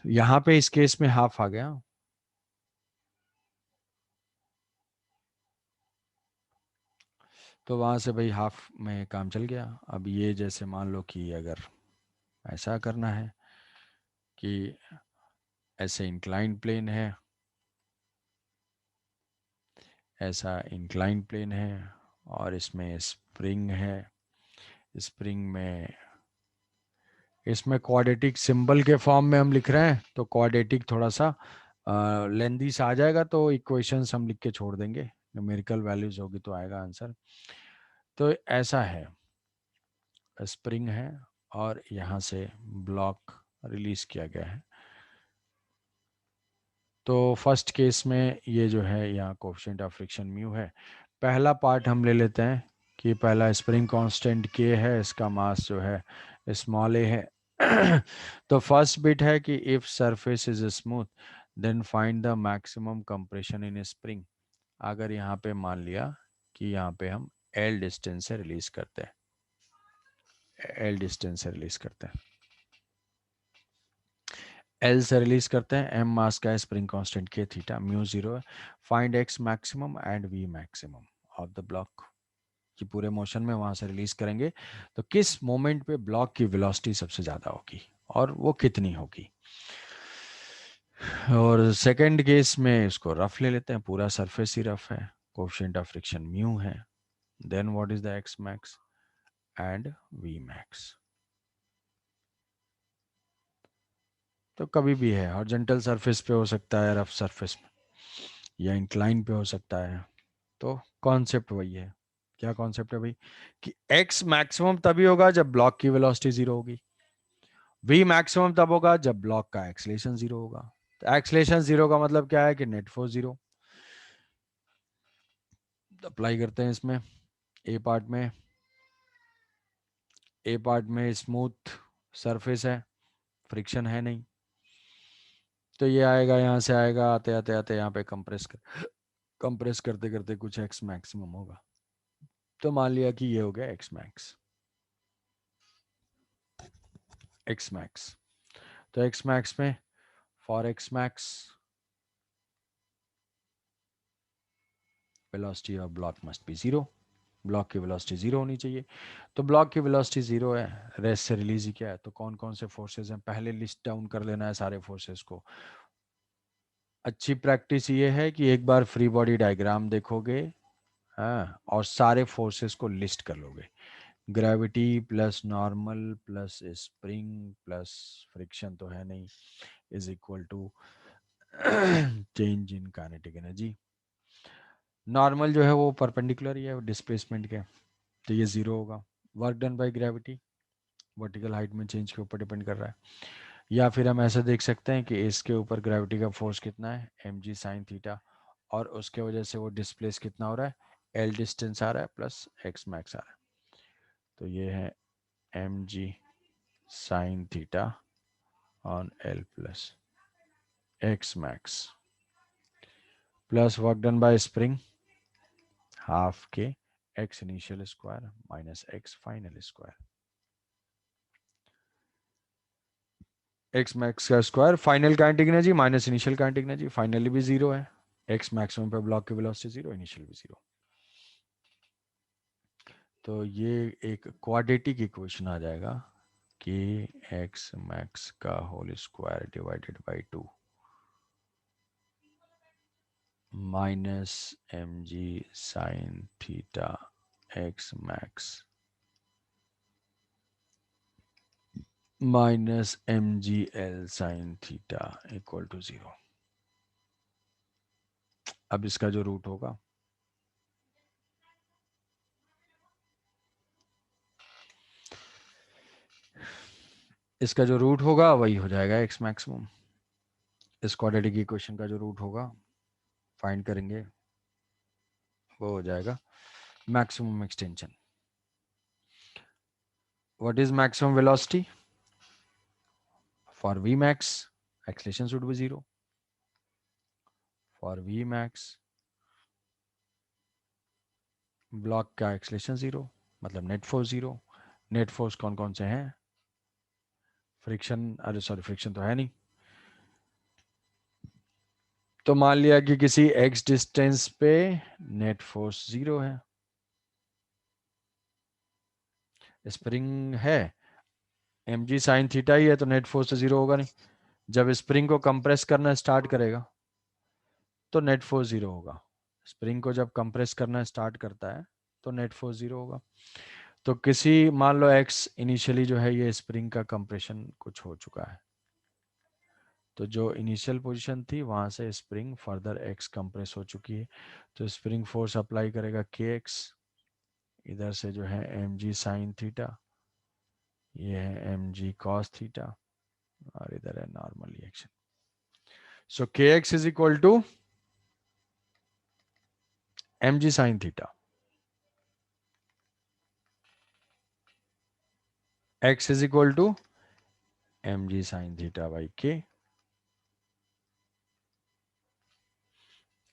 यहां पे इस केस में हाफ आ गया, तो वहां से भाई हाफ में काम चल गया। अब ये जैसे मान लो कि अगर ऐसा करना है कि ऐसे इंक्लाइन प्लेन है, ऐसा इंक्लाइन प्लेन है, और इसमें स्प्रिंग है, स्प्रिंग में इसमें क्वाड्रेटिक सिंबल के फॉर्म में हम लिख रहे हैं, तो क्वाड्रेटिक थोड़ा सा लेंदी सा आ जाएगा, तो इक्वेशंस हम लिख के छोड़ देंगे, न्यूमेरिकल वैल्यूज होगी तो आएगा आंसर। तो ऐसा है, स्प्रिंग है और यहाँ से ब्लॉक रिलीज किया गया है। तो फर्स्ट केस में ये जो है यहाँ कोफिशिएंट ऑफ फ्रिक्शन म्यू है। पहला पार्ट हम ले लेते हैं कि पहला स्प्रिंग कांस्टेंट के है, इसका मास जो है स्मॉल ए है। तो फर्स्ट बिट है कि if surface is smooth then find the maximum compression in spring. अगर यहाँ पे मान लिया कि यहाँ पे हम एल डिस्टेंस से रिलीज करते हैं, एल डिस्टेंस से रिलीज करते हैं, एल से रिलीज करते हैं, एम मास का स्प्रिंग कांस्टेंट के थीटा म्यू जीरो है। Find x maximum and we maximum of the block, कि पूरे मोशन में वहां से रिलीज करेंगे तो किस मोमेंट पे ब्लॉक की वेलोसिटी सबसे ज्यादा होगी और वो कितनी होगी। और सेकंड केस में इसको रफ ले लेते हैं, पूरा सरफेस ही रफ है, कोफिशिएंट ऑफ फ्रिक्शन म्यू है, then what is the x max and v max. तो कभी भी है, हॉरिजॉन्टल सरफेस पे हो सकता है, रफ सरफेस में, या इंक्लाइन पे हो सकता है। तो कॉन्सेप्ट वही है। क्या कॉन्सेप्ट है भाई, कि एक्स मैक्सिमम तभी होगा जब ब्लॉक की वेलोसिटी जीरो होगी, वी मैक्सिमम तब होगा जब ब्लॉक का एक्सलेशन जीरो होगा। तो एक्सलेशन जीरो का मतलब क्या है कि नेट फोर्स जीरो। अप्लाई करते हैं इसमें, ए पार्ट में, ए पार्ट में स्मूथ सरफेस है, फ्रिक्शन है नहीं, तो ये आएगा, यहाँ से आएगा, आते आते आते यहाँ पे कंप्रेस करते करते कुछ एक्स मैक्सिमम होगा। तो मान लिया कि ये हो गया एक्स मैक्स, एक्स मैक्स। तो एक्स मैक्स में for x max velocity of block must be zero, block की वेलोसिटी जीरो होनी चाहिए। तो ब्लॉक की वेलोसिटी जीरो है, रेस्ट से रिलीज ही क्या है, तो कौन कौन से फोर्सेस हैं पहले लिस्ट डाउन कर लेना है सारे फोर्सेस को। अच्छी प्रैक्टिस ये है कि एक बार फ्री बॉडी डायग्राम देखोगे, हाँ, और सारे फोर्सेस को लिस्ट कर लोगे, gravity plus normal plus spring plus friction तो है नहीं, is equal to change in kinetic energy. Normal जो है वो परपेंडिकुलर ही है डिस्प्लेसमेंट के, तो ये जीरो होगा। Work done by gravity vertical height में चेंज के ऊपर डिपेंड कर रहा है। या फिर हम ऐसा देख सकते हैं कि इसके ऊपर ग्रेविटी का फोर्स कितना है, एम जी साइन थीटा, और उसके वजह से वो डिस्प्लेस कितना हो रहा है, एल डिस्टेंस आ रहा है प्लस एक्स मैक्स आ रहा है। तो ये है m g sine theta on l plus x max plus work done by spring half k x initial square minus x final square, x max का square, final kinetic energy minus initial kinetic energy, finally भी जीरो है, एक्स मैक्सिमम पे ब्लॉक की वेलोसिटी जीरो, इनिशियल भी जीरो। तो ये एक क्वाड्रेटिक इक्वेशन आ जाएगा कि एक्स मैक्स का whole square divided by two minus m g sine theta x max minus m g l sine theta equal to 0। अब इसका जो रूट होगा, इसका जो रूट होगा वही हो जाएगा एक्स मैक्सिमम। इस क्वाड्रेटिक इक्वेशन का जो रूट होगा फाइंड करेंगे, वो हो जाएगा maximum extension. What is maximum velocity? For v max acceleration should be 0। For v max block का एक्सलेशन 0, मतलब नेट फोर्स 0। नेट फोर्स कौन कौन से हैं? फ्रिक्शन, अरे सॉरी फ्रिक्शन तो है नहीं। तो मान लिया कि किसी x डिस्टेंस पे नेट फोर्स 0 है, स्प्रिंग है, एम जी साइन थीटा ही है, तो नेट फोर्स तो 0 होगा नहीं। जब स्प्रिंग को कंप्रेस करना स्टार्ट करेगा तो नेट फोर्स 0 होगा। स्प्रिंग को जब कंप्रेस करना स्टार्ट करता है तो नेट फोर्स 0 होगा। तो किसी, मान लो x इनिशियली जो है, ये स्प्रिंग का कंप्रेशन कुछ हो चुका है, तो जो इनिशियल पोजीशन थी वहां से स्प्रिंग फर्दर x कंप्रेस हो चुकी है, तो स्प्रिंग फोर्स अप्लाई करेगा kx। इधर से जो है एम जी साइन थीटा, ये है एम जी कॉस थीटा, और इधर है normal reaction. So kx is equal to m g sine theta, x is equal to m g sine theta by k,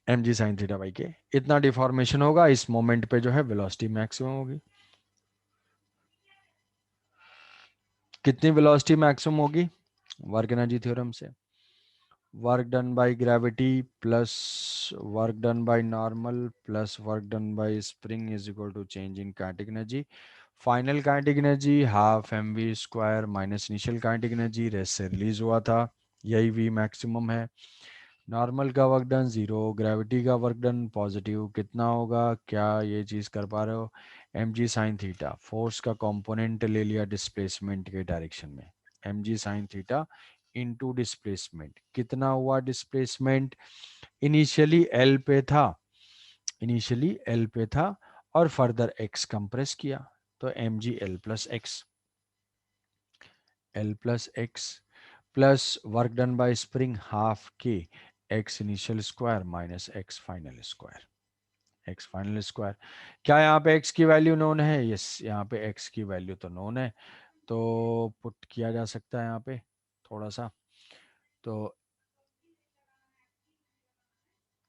m g sine theta by k. इतना डिफॉर्मेशन होगा, इस मोमेंट पे जो है वेलोसिटी मैक्सिमम होगी। कितनी वेलोसिटी मैक्सिमम होगी? वर्क एनर्जी थ्योरम से, work done by gravity plus work done by normal plus work done by spring is equal to change in kinetic energy. Final kinetic energy half m v square minus initial kinetic energy, rest से रिलीज हुआ था, यही वी मैक्सिमम है। नॉर्मल का वर्क डन 0, ग्रेविटी का वर्क डन पॉजिटिव, कितना होगा? क्या ये चीज़ कर पा रहे हो? M g sine theta, force का कंपोनेंट ले लिया डिस्प्लेसमेंट के डायरेक्शन में, m g sine theta into displacement. कितना हुआ डिस्प्लेसमेंट? इनिशियली एल पे था, इनिशियली एल पे था, और फर्दर एक्स कंप्रेस किया, तो m g l plus x, l plus x plus work done by spring half k x initial square minus x final square, x final square. क्या यहाँ पे एक्स की वैल्यू नोन है? यस, यहाँ पे एक्स की वैल्यू तो नोन है, तो पुट किया जा सकता है यहाँ पे थोड़ा सा। तो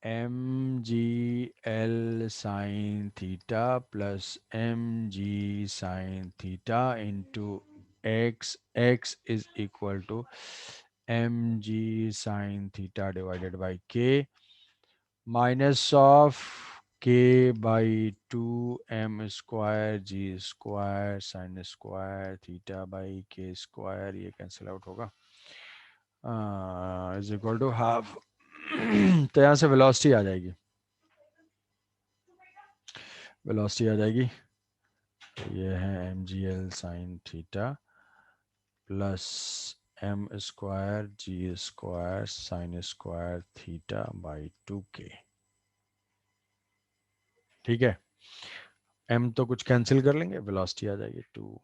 m g l sine theta plus m g sine theta into x, x is equal to m g sine theta divided by k minus of k by two m square g square sine square theta by k square, ये कैंसिल आउट होगा, इज इक्वल टू हाफ। तो यहाँ से वेलोसिटी आ जाएगी, वेलोसिटी आ जाएगी, तो ये है m g l sine theta plus m square g square sine square theta by 2k। ठीक है, एम तो कुछ कैंसिल कर लेंगे, वेलोसिटी आ जाएगी 2।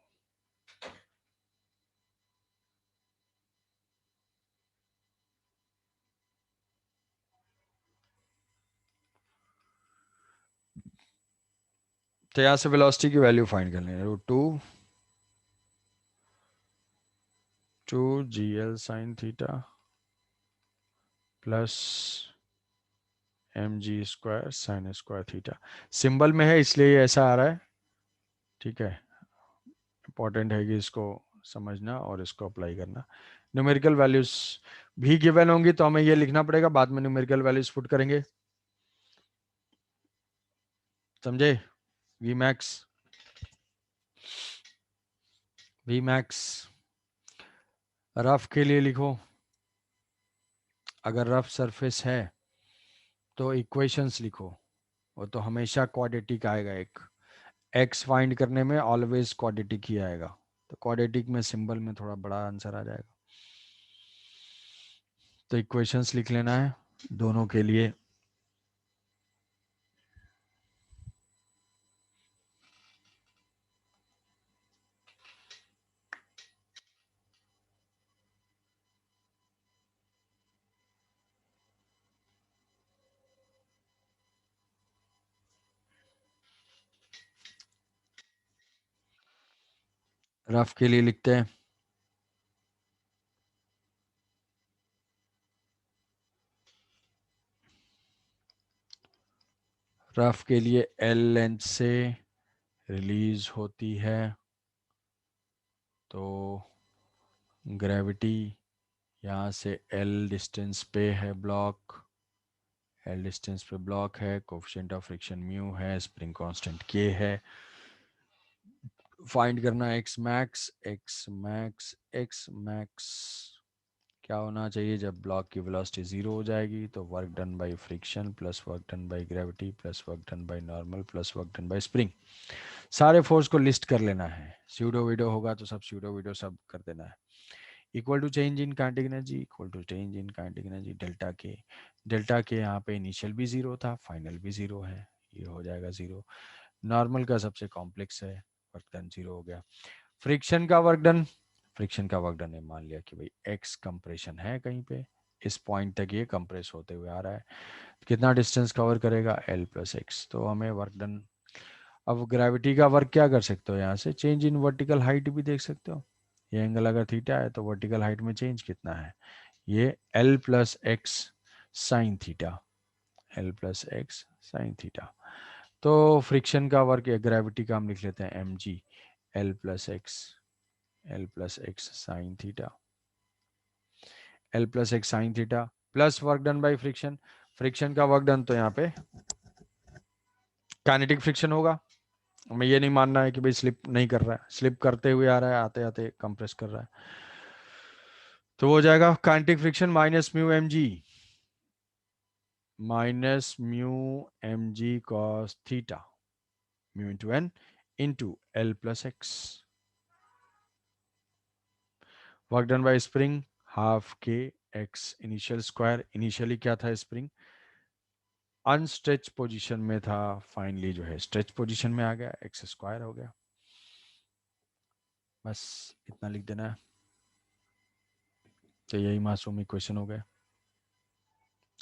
तो यहाँ से वेलोसिटी की वैल्यू फाइंड कर लेंगे, two g l sine theta plus m g square sine square theta. Symbol में है इसलिए ये ऐसा आ रहा है, ठीक है। इंपॉर्टेंट है कि इसको समझना और इसको अप्लाई करना। न्यूमेरिकल वैल्यूज भी गिवन होंगी तो हमें ये लिखना पड़ेगा, बाद में न्यूमेरिकल वैल्यूज पुट करेंगे, समझे? V max, v max rough के लिए लिखो, अगर रफ सरफेस है तो इक्वेशंस लिखो, वो तो हमेशा क्वाड्रेटिक आएगा, एक एक्स फाइंड करने में ऑलवेज क्वाड्रेटिक ही आएगा। तो क्वाड्रेटिक में सिंबल में थोड़ा बड़ा आंसर आ जाएगा। तो इक्वेशंस लिख लेना है दोनों के लिए। रफ के लिए लिखते हैं, रफ के लिए एल लेंथ से रिलीज होती है तो ग्रेविटी यहाँ से एल डिस्टेंस पे है, ब्लॉक एल डिस्टेंस पे ब्लॉक है, कोफिशिएंट ऑफ फ्रिक्शन म्यू है, स्प्रिंग कांस्टेंट के है, फाइंड करना एक्स मैक्स। एक्स मैक्स क्या होना चाहिए जब ब्लॉक की वेलोसिटी जीरो हो जाएगी? तो work done by friction plus work done by gravity plus work done by normal plus work done by spring. सारे फोर्स को लिस्ट कर लेना है, स्यूडो वीडो होगा तो सब स्यूडो वीडो सब कर देना है। Equal to change in kinetic energy, equal to change in kinetic energy delta k. Delta k यहाँ पे इनिशियल भी जीरो था, फाइनल भी जीरो है, ये हो जाएगा जीरो। नॉर्मल का सबसे कॉम्प्लेक्स है, वर्क डन जीरो हो गया। फ्रिक्शन का वर्क डन, फ्रिक्शन का वर्क डन है, मान लिया कि भाई एक्स कंप्रेशन है कहीं पे, इस पॉइंट तक ये कंप्रेस होते हुए आ रहा है, कितना डिस्टेंस कवर करेगा एल प्लस एक्स, तो हमें वर्क डन। अब ग्रेविटी का वर्क क्या कर सकते हो, यहाँ से चेंज इन वर्टिकल हाइट भी देख सकते हो। ये एंगल अगर थीटा है तो वर्टिकल हाइट में चेंज कितना है, ये l plus x sine theta, l plus x sine theta. तो फ्रिक्शन का वर्क या ग्रेविटी का हम लिख लेते हैं m g, l plus x, l plus x sine theta, l plus x sine theta plus work done by friction. Friction का वर्क डन तो यहाँ पे काइनेटिक फ्रिक्शन होगा, हमें ये नहीं मानना है कि भाई स्लिप नहीं कर रहा है, स्लिप करते हुए आ रहा है, आते आते कंप्रेस कर रहा है। तो वो हो जाएगा kinetic friction minus mu m g, minus mu m g cos theta, mu into n into l plus x. Work done by spring half k x initial square, initially क्या था स्प्रिंग, अनस्ट्रेच पोजीशन में था, फाइनली जो है स्ट्रेच पोजीशन में आ गया, एक्स स्क्वायर हो गया। बस इतना लिख देना है, तो यही मासूम इक्वेशन हो गया,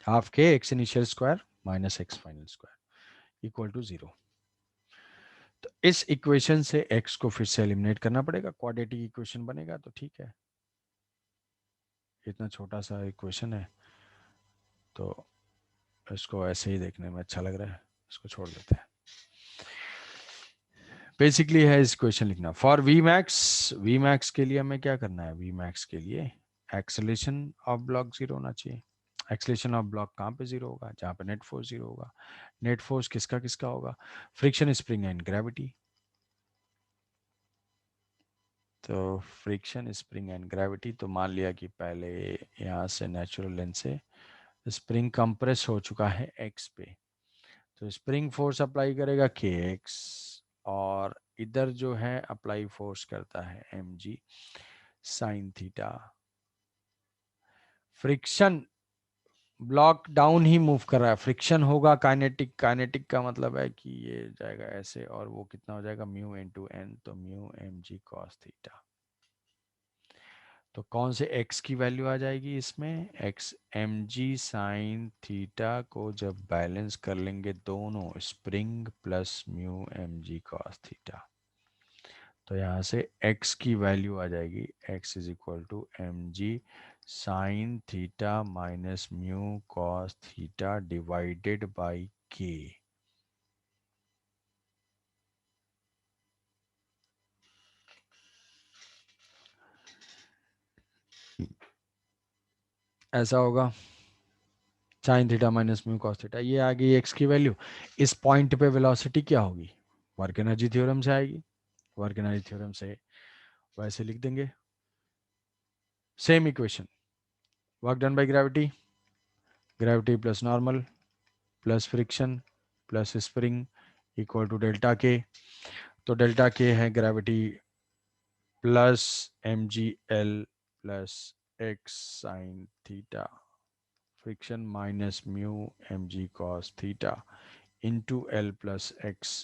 half k x initial square minus x final square equal to zero. तो इस इक्वेशन से एक्स को फिर से एलिमिनेट करना पड़ेगा, क्वाड्रेटिक इक्वेशन बनेगा तो ठीक है, इतना छोटा सा इक्वेशन है तो इसको ऐसे ही देखने में अच्छा लग रहा है, इसको छोड़ देते हैं। बेसिकली है इस क्वेश्चन लिखना for v max, v max के लिए हमें क्या करना है, वी मैक्स के लिए एक्सेलेरेशन ऑफ ब्लॉक जीरो होना चाहिए। एक्सेलेरेशन ऑफ ब्लॉक कहाँ पे जीरो होगा, जहाँ पे नेट फोर्स जीरो होगा। नेट फोर्स किसका किसका होगा, फ्रिक्शन स्प्रिंग एंड ग्रेविटी। तो फ्रिक्शन स्प्रिंग एंड ग्रेविटी, तो मान लिया कि पहले यहाँ से नेचुरल लेंथ से स्प्रिंग कंप्रेस हो चुका है एक्स पे, तो स्प्रिंग फोर्स अप्लाई करेगा के एक्स, और इधर जो है अप्लाई फोर्स करता है m g sine theta. Friction block down ही मूव कर रहा है, फ्रिक्शन होगा काइनेटिक, काइनेटिक का मतलब है कि ये जाएगा ऐसे, और वो कितना हो जाएगा म्यू इनटू एन, तो mu m g cos theta. तो कौन से x की वैल्यू आ जाएगी इसमें, x m g sine theta को जब बैलेंस कर लेंगे दोनों, spring plus mu m g cos theta, तो यहाँ से x की वैल्यू आ जाएगी, x is equal to m g sine theta minus mu cos theta divided by k. ऐसा होगा sine theta minus mu cos theta, ये आ गई x की वैल्यू। इस पॉइंट पे वेलोसिटी क्या होगी, वर्क एनर्जी थ्योरम से आएगी, वर्क एनर्जी थ्योरम से वैसे लिख देंगे, same equation, work done by gravity, gravity plus normal plus friction plus spring equal to delta k. तो डेल्टा के है gravity plus mgl plus x sine theta friction minus mu mg cos theta into l plus x.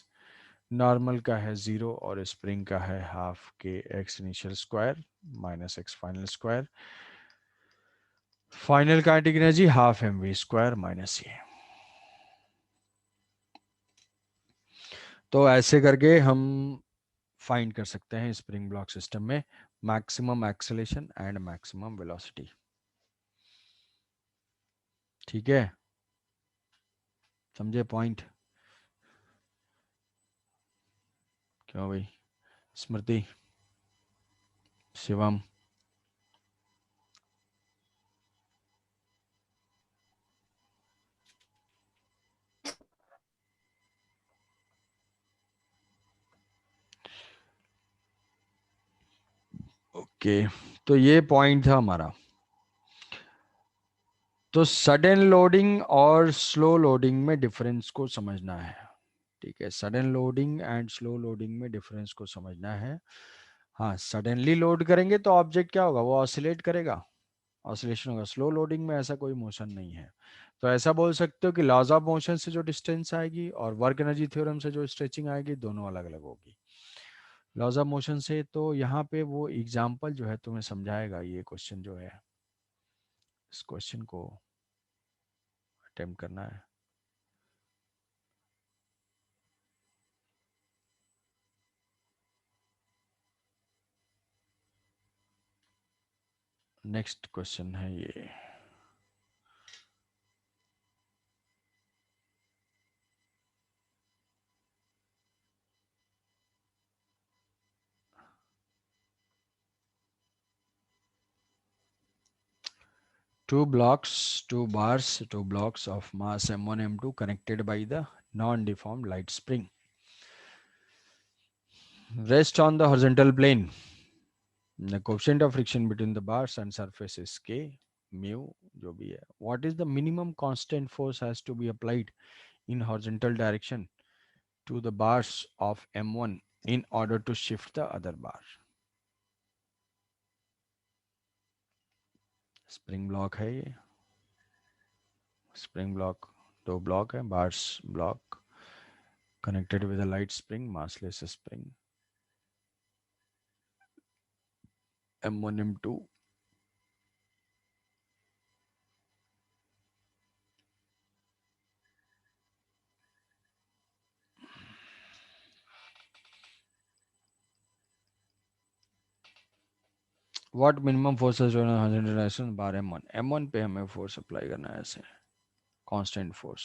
Normal का है 0 और स्प्रिंग का है half k x initial square minus x final square. Final kinetic energy half m v square minus ये। तो ऐसे करके हम फाइंड कर सकते हैं स्प्रिंग ब्लॉक सिस्टम में maximum acceleration and maximum velocity. ठीक है, समझे पॉइंट? क्यों भाई? स्मृति, शिवम, ओके। तो ये पॉइंट था हमारा। तो सडन लोडिंग और स्लो लोडिंग में डिफरेंस को समझना है। ठीक है, sudden loading and slow loading में डिफरेंस को समझना है। हाँ, सडनली लोड करेंगे तो ऑब्जेक्ट क्या होगा, वो ऑसिलेट करेगा, ऑसिलेशन होगा। स्लो लोडिंग में ऐसा कोई मोशन नहीं है। तो ऐसा बोल सकते हो कि लॉज ऑफ मोशन से जो डिस्टेंस आएगी और वर्क एनर्जी थ्योरम से जो स्ट्रेचिंग आएगी दोनों अलग अलग होगी। लॉज ऑफ मोशन से तो यहाँ पे वो एग्जाम्पल जो है तुम्हें समझाएगा। ये क्वेश्चन जो है, इस क्वेश्चन को अटेम्प्ट करना है। नेक्स्ट क्वेश्चन है ये। Two bars, two blocks of mass m1, m2 connected by the non-deformed light spring. Rest on the horizontal plane. The coefficient of friction between the bars and surface is K, mu, जो भी है. What is the minimum constant force has to be applied in horizontal direction to the bars of M1 in order to shift the other bar? Spring block है ये. Spring block, दो block है, bars block connected with a light spring, massless spring. M1, M2. What minimum force direction bar M1। M1 पे हमें फोर्स अप्लाई करना है ऐसे, constant force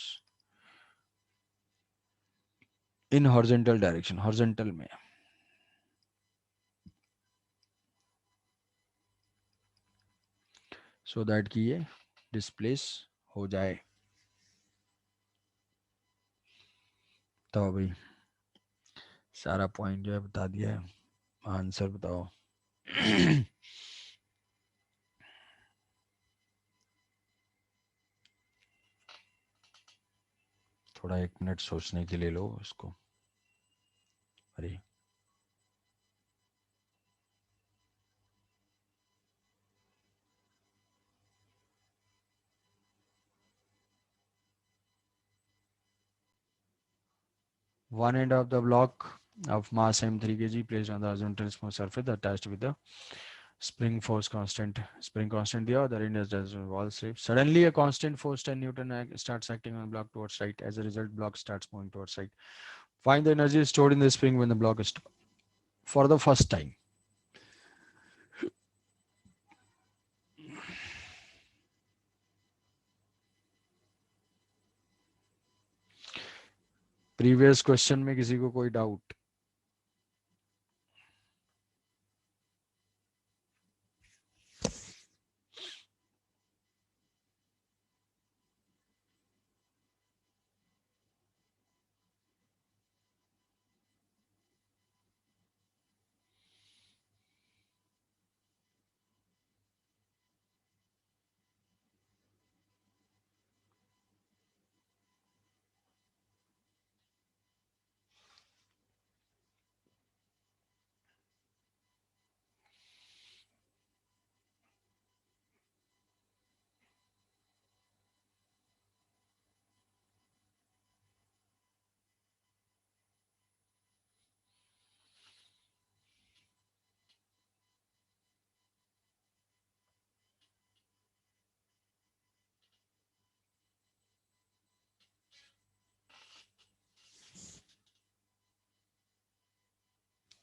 in horizontal direction, horizontal में, सो दैट कि ये डिस्प्लेस हो जाए। तो भाई सारा पॉइंट जो है बता दिया है, आंसर बताओ। थोड़ा 1 मिनट सोचने के लिए लो इसको। अरे 1 end of the block of mass m3 kg placed on the horizontal smooth surface attached with the spring force constant, spring constant दिया, the end is wall shape. Suddenly a constant force 10 Newton starts acting on the block towards right. As a result, block starts moving towards right. Find the energy stored in the spring when the block is stopped. For the first time. Previous question में किसी को कोई डाउट?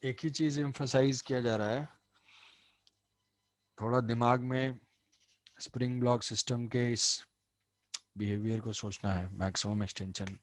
एक ही चीज एम्फसाइज किया जा रहा है, थोड़ा दिमाग में स्प्रिंग ब्लॉक सिस्टम के इस बिहेवियर को सोचना है, मैक्सिमम एक्सटेंशन।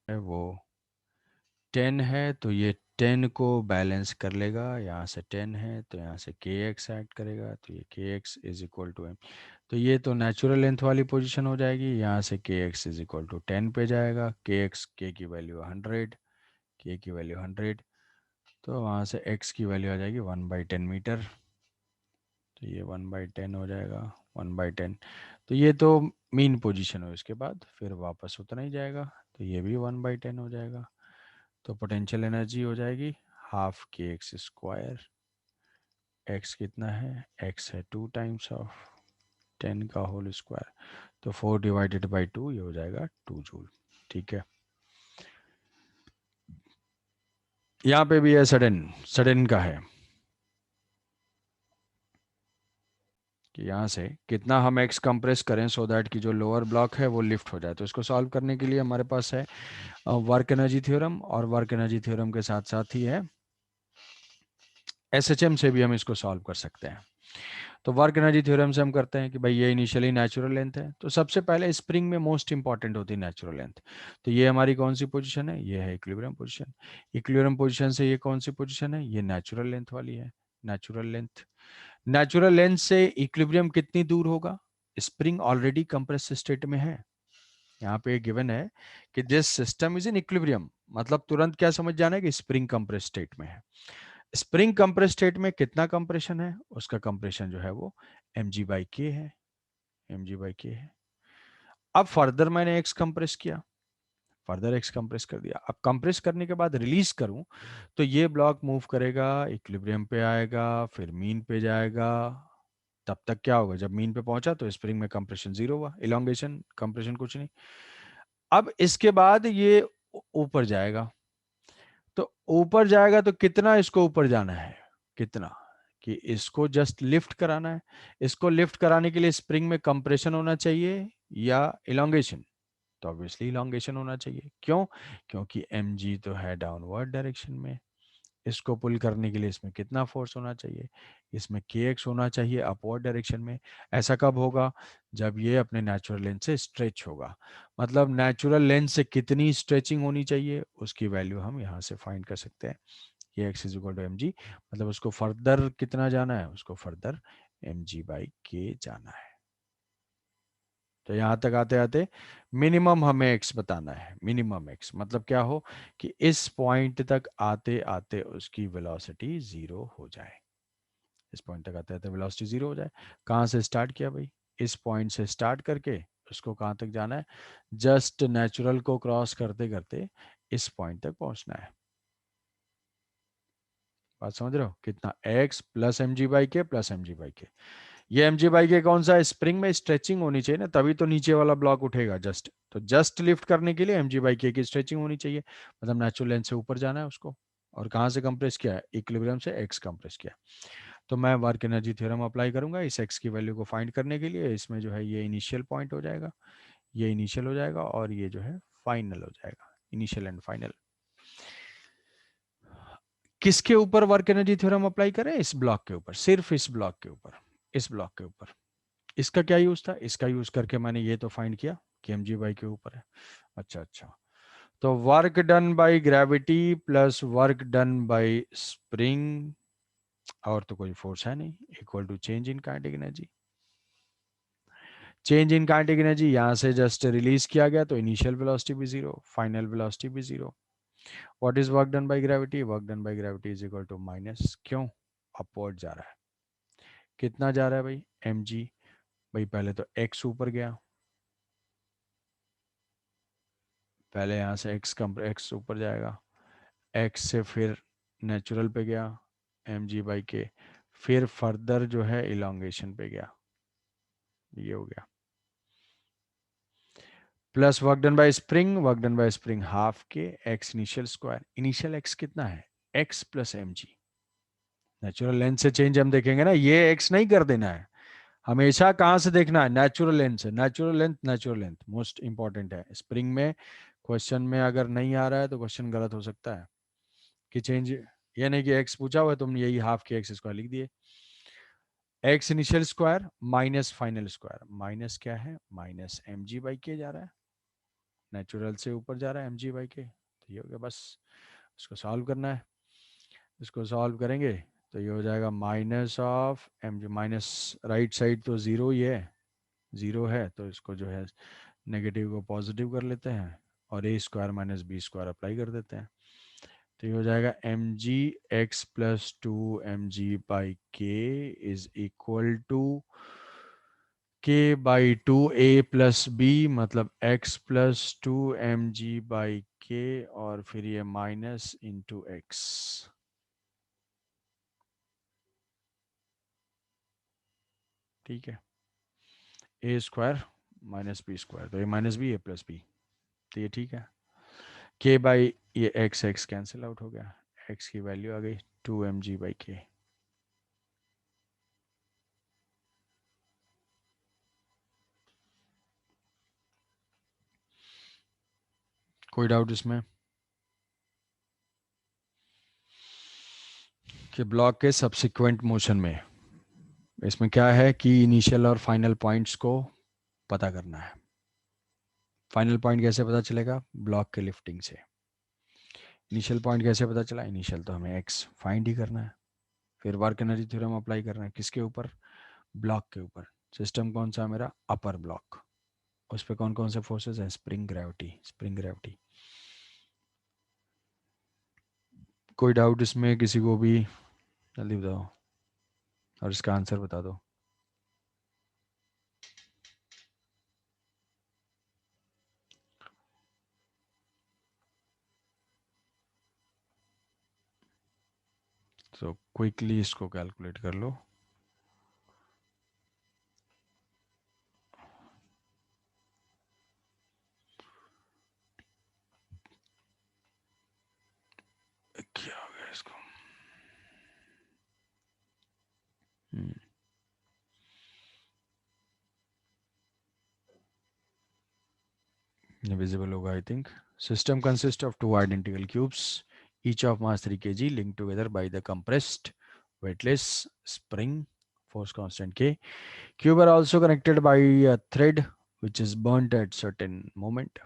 वो 10 है तो ये 10 को बैलेंस कर लेगा, यहाँ से 10 है तो यहाँ से के एक्स ऐड करेगा, तो ये k x is equal to m. तो ये तो नेचुरल लेंथ वाली पोजीशन हो जाएगी, यहाँ से के एक्स इज इक्वल टू 10 पे जाएगा, के एक्स के की वैल्यू 100, के की वैल्यू 100, तो वहाँ से एक्स की वैल्यू आ जाएगी 1/10 मीटर। तो ये 1/10 हो जाएगा, 1/10। तो ये तो मीन पोजीशन हो, इसके बाद फिर वापस उतना ही जाएगा, तो ये भी 1/10 हो जाएगा। तो पोटेंशियल एनर्जी हो जाएगी half k x square. X कितना है, एक्स है 2 टाइम्स ऑफ 10 का होल स्क्वायर, तो 4/2 ये हो जाएगा 2 जूल। ठीक है, यहाँ पे भी है सडन, सडन का है कि यहाँ से कितना हम एक्स कंप्रेस करें सो दैट कि जो लोअर ब्लॉक है वो लिफ्ट हो जाए। तो इसको सॉल्व करने के लिए हमारे पास है वर्क एनर्जी थ्योरम, और वर्क एनर्जी थ्योरम के साथ साथ ही है एसएचएम से भी हम इसको सॉल्व कर सकते हैं। तो वर्क एनर्जी थ्योरम से हम करते हैं कि भाई ये इनिशियली नेचुरल लेंथ है, तो सबसे पहले स्प्रिंग में मोस्ट इंपॉर्टेंट होती है नेचुरल लेंथ। तो ये हमारी कौन सी पोजीशन है, ये है इक्विलिब्रियम पोजीशन। इक्विलिब्रियम पोजीशन से ये कौन सी पोजीशन है, ये नेचुरल लेंथ वाली है, नेचुरल लेंथ। नेचुरल लेंथ से इक्विलिब्रियम कितनी दूर होगा, स्प्रिंग ऑलरेडी कंप्रेस स्टेट में है। यहाँ पे गिवन है कि this system is in equilibrium, मतलब तुरंत क्या समझ जाना है कि स्प्रिंग कंप्रेस स्टेट में है। स्प्रिंग कंप्रेस स्टेट में कितना कंप्रेशन है, उसका कंप्रेशन जो है वो mg/k है, mg/k है। अब फर्दर मैंने x कंप्रेस किया, फर्दर x कंप्रेस कर दिया। अब कंप्रेस करने के बाद रिलीज करूं तो ये ब्लॉक मूव करेगा, इक्विलिब्रियम पे आएगा, फिर मीन पे जाएगा। तब तक क्या होगा, जब मीन पे पहुंचा तो स्प्रिंग में कंप्रेशन जीरो हुआ, इलोंगेशन कंप्रेशन कुछ नहीं। अब इसके बाद ये ऊपर जाएगा, तो ऊपर जाएगा तो कितना इसको ऊपर जाना है, कितना कि इसको जस्ट लिफ्ट कराना है। इसको लिफ्ट कराने के लिए स्प्रिंग में कंप्रेशन होना चाहिए या इलोंगेशन, तो ऑब्वियसली इलोंगेशन होना चाहिए। क्यों, क्योंकि mg तो है डाउनवर्ड डायरेक्शन में। इसको पुल करने के लिए इसमें कितना फोर्स होना चाहिए, इसमें kx होना चाहिए अपवर्ड डायरेक्शन में। ऐसा कब होगा, जब ये अपने नेचुरल लेंथ से स्ट्रेच होगा। मतलब नेचुरल लेंथ से कितनी स्ट्रेचिंग होनी चाहिए उसकी वैल्यू हम यहाँ से फाइंड कर सकते हैं। ये x is equal to mg, मतलब उसको फर्दर कितना जाना है, उसको फर्दर mg/k जाना है। तो यहाँ तक आते आते मिनिमम हमें x बताना है, मिनिमम x मतलब क्या हो कि इस पॉइंट तक आते आते उसकी वेलोसिटी जीरो हो जाए। इस पॉइंट तक आते आते वेलोसिटी जीरो हो जाए। कहाँ से स्टार्ट किया भाई, इस पॉइंट से स्टार्ट करके उसको कहाँ तक जाना है, जस्ट नेचुरल को क्रॉस करते करते इस पॉइंट तक पहुंचना है। बात समझ रहे हो, कितना x plus mg/k plus mg/k। ये mg/k कौन सा है, स्प्रिंग में स्ट्रेचिंग होनी चाहिए ना, तभी तो नीचे वाला ब्लॉक उठेगा। जस्ट तो जस्ट लिफ्ट करने के लिए mg/k की स्ट्रेचिंग होनी चाहिए, मतलब नेचुरल लेंथ से ऊपर जाना है उसको। और कहाँ से कंप्रेस किया है, इक्विलिब्रियम से x कंप्रेस किया। तो मैं वर्क एनर्जी थ्योरम अप्लाई करूंगा इस x की वैल्यू को फाइंड करने के लिए। इसमें जो है ये इनिशियल पॉइंट हो जाएगा, ये इनिशियल हो जाएगा, और ये जो है फाइनल हो जाएगा, इनिशियल एंड फाइनल। किसके ऊपर वर्क एनर्जी थ्योरम अप्लाई करें, इस ब्लॉक के ऊपर, सिर्फ इस ब्लॉक के ऊपर, इस ब्लॉक के ऊपर। इसका क्या यूज था, इसका यूज करके मैंने ये तो फाइंड किया कि mg/k के ऊपर है। अच्छा अच्छा, तो work done by gravity plus work done by spring, और तो कोई फोर्स है नहीं, equal to change in kinetic energy. Change in kinetic energy यहाँ से जस्ट रिलीज किया गया, तो इनिशियल वेलोसिटी भी जीरो, फाइनल वेलोसिटी भी zero. What is work done by gravity, work done by gravity is equal to minus, क्यों, अपवर्ड जा रहा है। कितना जा रहा है भाई, mg। भाई पहले तो x ऊपर गया, पहले यहाँ से x ऊपर जाएगा, x से फिर नेचुरल पे गया mg/k, फिर फर्दर जो है इलोंगेशन पे गया, ये हो गया। Plus work done by spring half k x initial square, initial x कितना है, x plus m g. Natural length से चेंज हम देखेंगे ना, ये एक्स नहीं कर देना है, हमेशा कहाँ से देखना है, नेचुरल लेंथ से। नेचुरल लेंथ मोस्ट इंपॉर्टेंट है स्प्रिंग में। क्वेश्चन में अगर नहीं आ रहा है तो क्वेश्चन गलत हो सकता है कि चेंज, ये नहीं कि एक्स पूछा हुआ है तुमने यही हाफ के एक्स स्क्वायर लिख दिए। X initial square minus final square, minus क्या है, माइनस एम जी बाई के जा रहा है, नेचुरल से ऊपर जा रहा है mg/k, तो ये हो गया बस। इसको सॉल्व करना है, इसको सॉल्व करेंगे तो ये हो जाएगा minus of m g, minus right side तो ज़ीरो ही है, ज़ीरो है तो इसको जो है नेगेटिव को पॉजिटिव कर लेते हैं और a square minus b square apply कर देते हैं, तो ये हो जाएगा m g x plus two m g by k is equal to k/2a+b, मतलब x+2mg/k और फिर ये माइनस इंटू एक्स। ठीक है, ए स्क्वायर माइनस बी स्क्वायर, तो ये माइनस बी ए प्लस बी, तो ये ठीक है। के बाई ये एक्स एक्स कैंसिल आउट हो गया, एक्स की वैल्यू आ गई 2mg/k। कोई डाउट इसमें कि ब्लॉक के सब्सिक्वेंट मोशन में इसमें क्या है कि इनिशियल और फाइनल पॉइंट्स को पता करना है। फाइनल पॉइंट कैसे पता चलेगा, ब्लॉक के लिफ्टिंग से। इनिशियल पॉइंट कैसे पता चला, इनिशियल तो हमें एक्स फाइंड ही करना है, फिर वर्क एनर्जी थ्योरम अप्लाई करना है किसके ऊपर, ब्लॉक के ऊपर। सिस्टम कौन सा है मेरा, अपर ब्लॉक, उस पर कौन कौन से फोर्सेस हैं, स्प्रिंग ग्रेविटी। कोई डाउट इसमें किसी को भी, जल्दी बताओ और इसका आंसर बता दो। तो क्विकली इसको कैलकुलेट कर लो। क्या हो गया इसको, विजिबल होगा I think. System consist of two identical cubes each of mass 3 kg linked together by the compressed weightless spring, force constant K. Cube are also connected by a thread which is burnt at certain moment.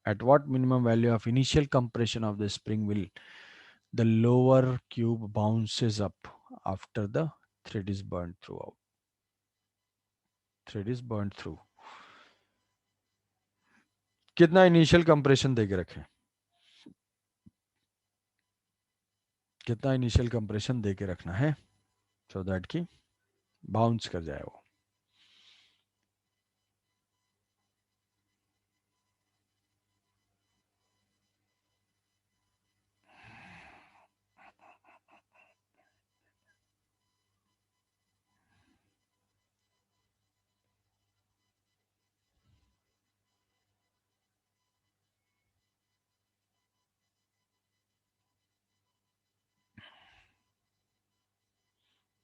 At what minimum value of initial compression of the spring will the lower cube bounces up after the thread is burnt throughout? Thread is burnt through. कितना इनिशियल कंप्रेशन दे के रखें, कितना इनिशियल कंप्रेशन दे के रखना है सो दैट कि बाउंस कर जाए वो।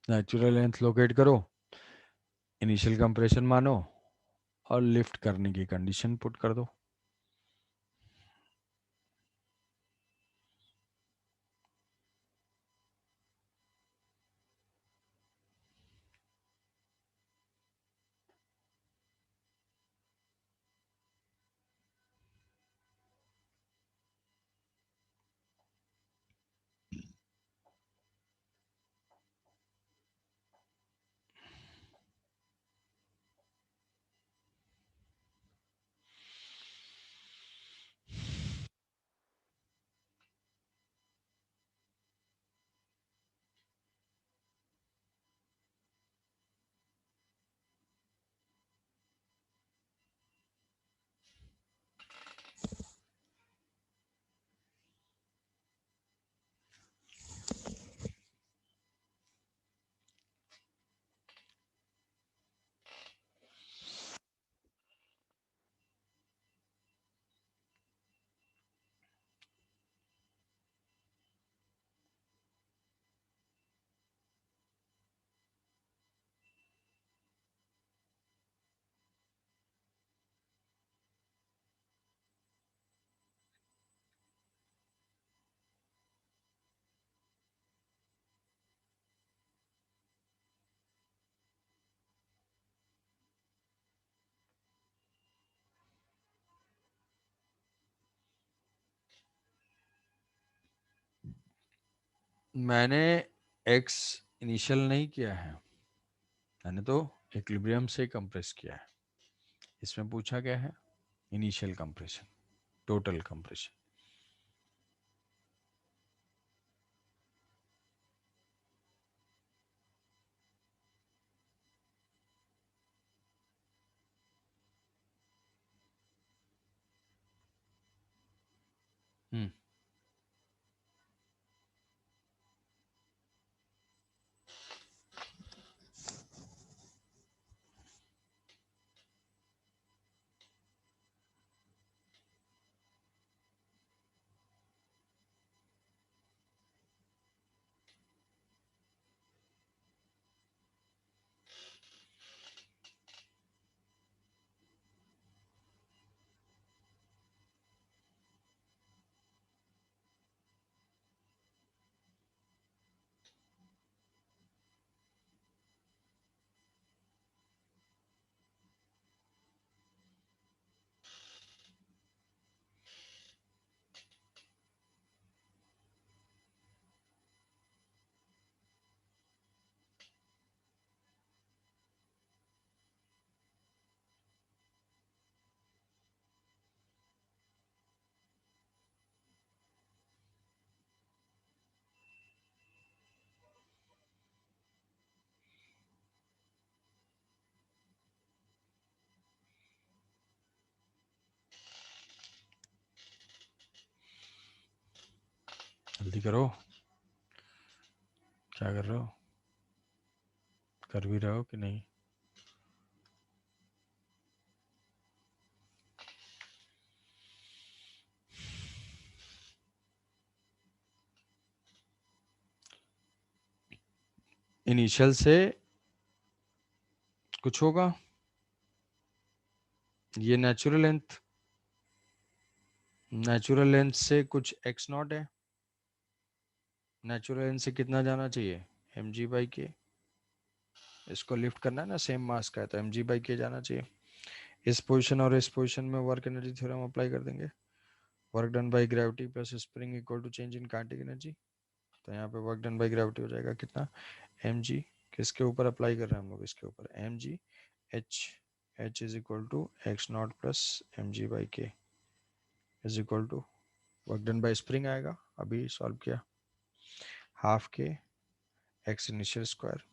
नेचुरल लेंथ लोकेट करो, इनिशियल कंप्रेशन मानो और लिफ्ट करने की कंडीशन पुट कर दो। मैंने एक्स इनिशियल नहीं किया है, मैंने तो इक्विलिब्रियम से कंप्रेस किया है। इसमें पूछा गया है इनिशियल कंप्रेशन, टोटल कंप्रेशन। हम्म। जल्दी करो, क्या कर रहे हो, कर भी रहे हो कि नहीं? इनिशियल से कुछ होगा, ये नेचुरल लेंथ से कुछ एक्स नॉट है। नेचुरल लेंथ से कितना जाना चाहिए, एम जी बाई के। इसको लिफ्ट करना है ना, सेम मास का है तो एम जी बाई के जाना चाहिए। इस पोजीशन और इस पोजीशन में वर्क एनर्जी थ्योरम अप्लाई कर देंगे। Work done by gravity plus spring equal to change in kinetic energy. तो यहाँ पे वर्क डन बाई ग्रेविटी हो जाएगा कितना, एम जी, किसके ऊपर अप्लाई कर रहे हैं हम लोग, इसके ऊपर m g h, h is equal to x naught plus m g by k is equal to work done by spring आएगा, अभी सॉल्व किया, half k x initial square,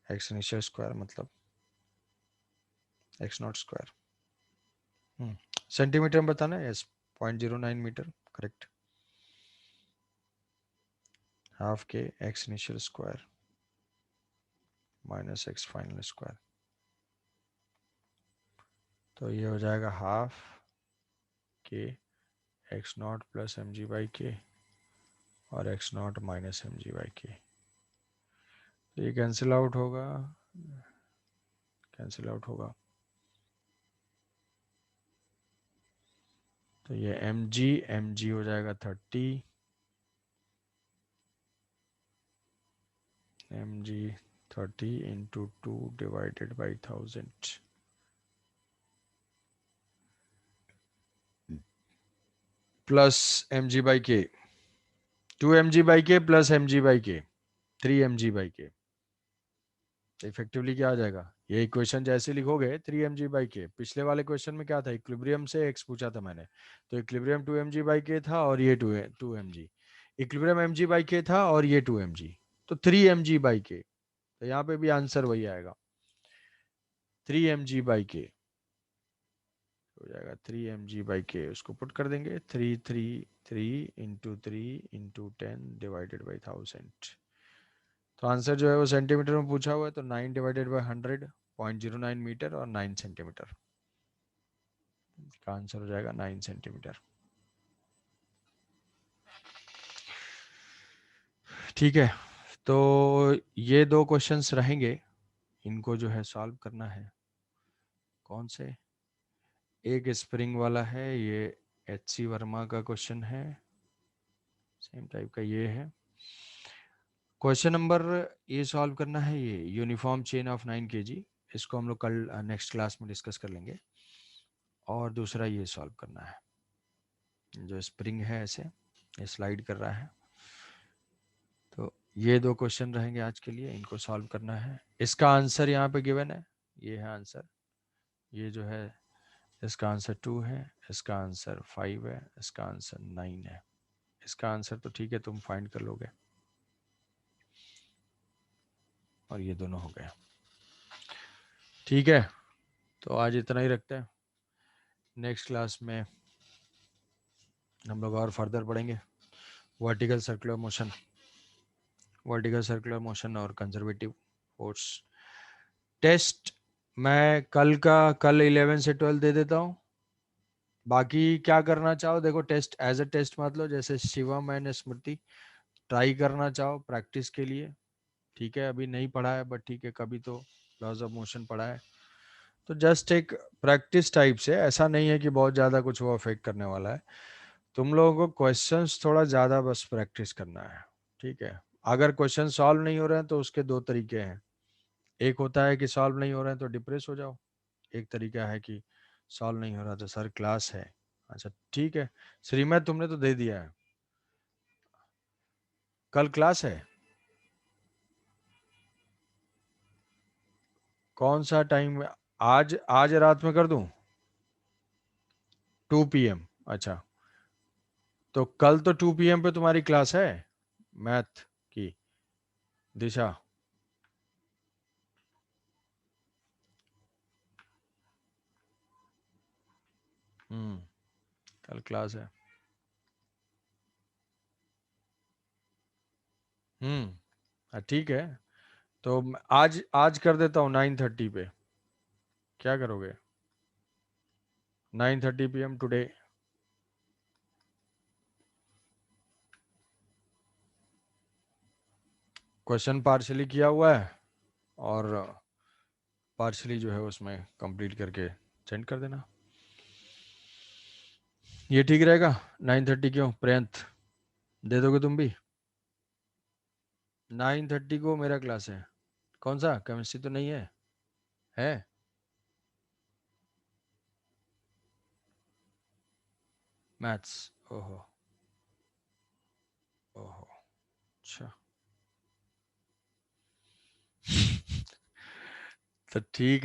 x initial square मतलब एक्स नॉट स्क्वायर। सेंटीमीटर में बताना है, yes, 0.09 metre, correct. Half k x initial square minus x final square, तो ये हो जाएगा half k x naught plus m g by के और x naught minus m g by k. तो ये कैंसिल आउट होगा, कैंसिल आउट होगा, तो ये एम जी हो जाएगा 30, m g 30 into 2 divided by 1000 plus m g by k, 2 m g by k plus m g by k 3 m g by k. Effectively क्या आ जाएगा, ये इक्वेशन जैसे लिखोगे 3 एम जी बाई के, पिछले वाले क्वेश्चन में क्या था, इक्विलिब्रियम से एक्स पूछा था मैंने, तो equilibrium 2 m g by k था और ये 2 m g, equilibrium m g by k था और ये 2 एम जी, तो 3 एम जी बाई के, तो यहाँ पे भी आंसर वही आएगा, 3 एम जी बाई के हो जाएगा, 3 एम जी बाई के, उसको पुट कर देंगे, 3 इंटू 10 डिवाइडेड बाई 1000। तो आंसर जो है वो सेंटीमीटर में पूछा हुआ है, तो 9 डिवाइडेड बाई 100, 0.09 मीटर और 9 सेंटीमीटर का आंसर हो जाएगा 9 सेंटीमीटर। ठीक है, तो ये दो क्वेश्चंस रहेंगे, इनको जो है सॉल्व करना है। कौन से, एक स्प्रिंग वाला है, ये एच सी वर्मा का क्वेश्चन है, सेम टाइप का ये है। क्वेश्चन नंबर ये सॉल्व करना है, ये यूनिफॉर्म चेन ऑफ 9 kg, इसको हम लोग कल नेक्स्ट क्लास में डिस्कस कर लेंगे। और दूसरा ये सॉल्व करना है, जो स्प्रिंग है ऐसे ये स्लाइड कर रहा है, ये दो क्वेश्चन रहेंगे आज के लिए, इनको सॉल्व करना है। इसका आंसर यहाँ पे गिवन है, ये है आंसर। ये जो है इसका आंसर 2 है, इसका आंसर 5 है, इसका आंसर 9 है। इसका आंसर तो ठीक है, तुम फाइंड कर लोगे। और ये दोनों हो गए। ठीक है, तो आज इतना ही रखते हैं। नेक्स्ट क्लास में हम लोग और फर्दर पढ़ेंगे vertical circular motion, vertical circular motion और कंजर्वेटिव फोर्स। टेस्ट मैं कल 11 से 12 दे देता हूँ। बाकी क्या करना चाहो देखो, टेस्ट एज अ टेस्ट मत लो, जैसे शिवम एंड स्मृति ट्राई करना चाहो प्रैक्टिस के लिए। ठीक है, अभी नहीं पढ़ा है बट ठीक है, कभी तो लॉज ऑफ मोशन पढ़ा है, तो जस्ट एक प्रैक्टिस टाइप से, ऐसा नहीं है कि बहुत ज़्यादा कुछ वो अफेक्ट करने वाला है। तुम लोगों को क्वेश्चंस थोड़ा ज़्यादा बस प्रैक्टिस करना है। ठीक है, अगर क्वेश्चन सॉल्व नहीं हो रहे हैं तो उसके दो तरीके हैं। एक होता है कि सॉल्व नहीं हो रहे हैं तो डिप्रेस हो जाओ, एक तरीका है कि सॉल्व नहीं हो रहा तो सर क्लास है। अच्छा ठीक है, श्रीमत तुमने तो दे दिया है, कल क्लास है। कौन सा टाइम? आज आज रात में कर दूं 2 PM? अच्छा, तो कल तो 2 PM पे तुम्हारी क्लास है मैथ की, दिशा। हम्म, कल क्लास है। ठीक है, तो आज आज कर देता हूँ 9:30 पे। क्या करोगे? 9:30 PM टुडे। क्वेश्चन पार्शली किया हुआ है और पार्शली जो है उसमें कंप्लीट करके सेंड कर देना। ये ठीक रहेगा? 9:30 क्यों प्रियंत, दे दोगे तुम भी? 9:30 को मेरा क्लास है। कौन सा? केमिस्ट्री तो नहीं है? है? मैथ्स? ओहो, ओहो, अच्छा। तो ठीक है।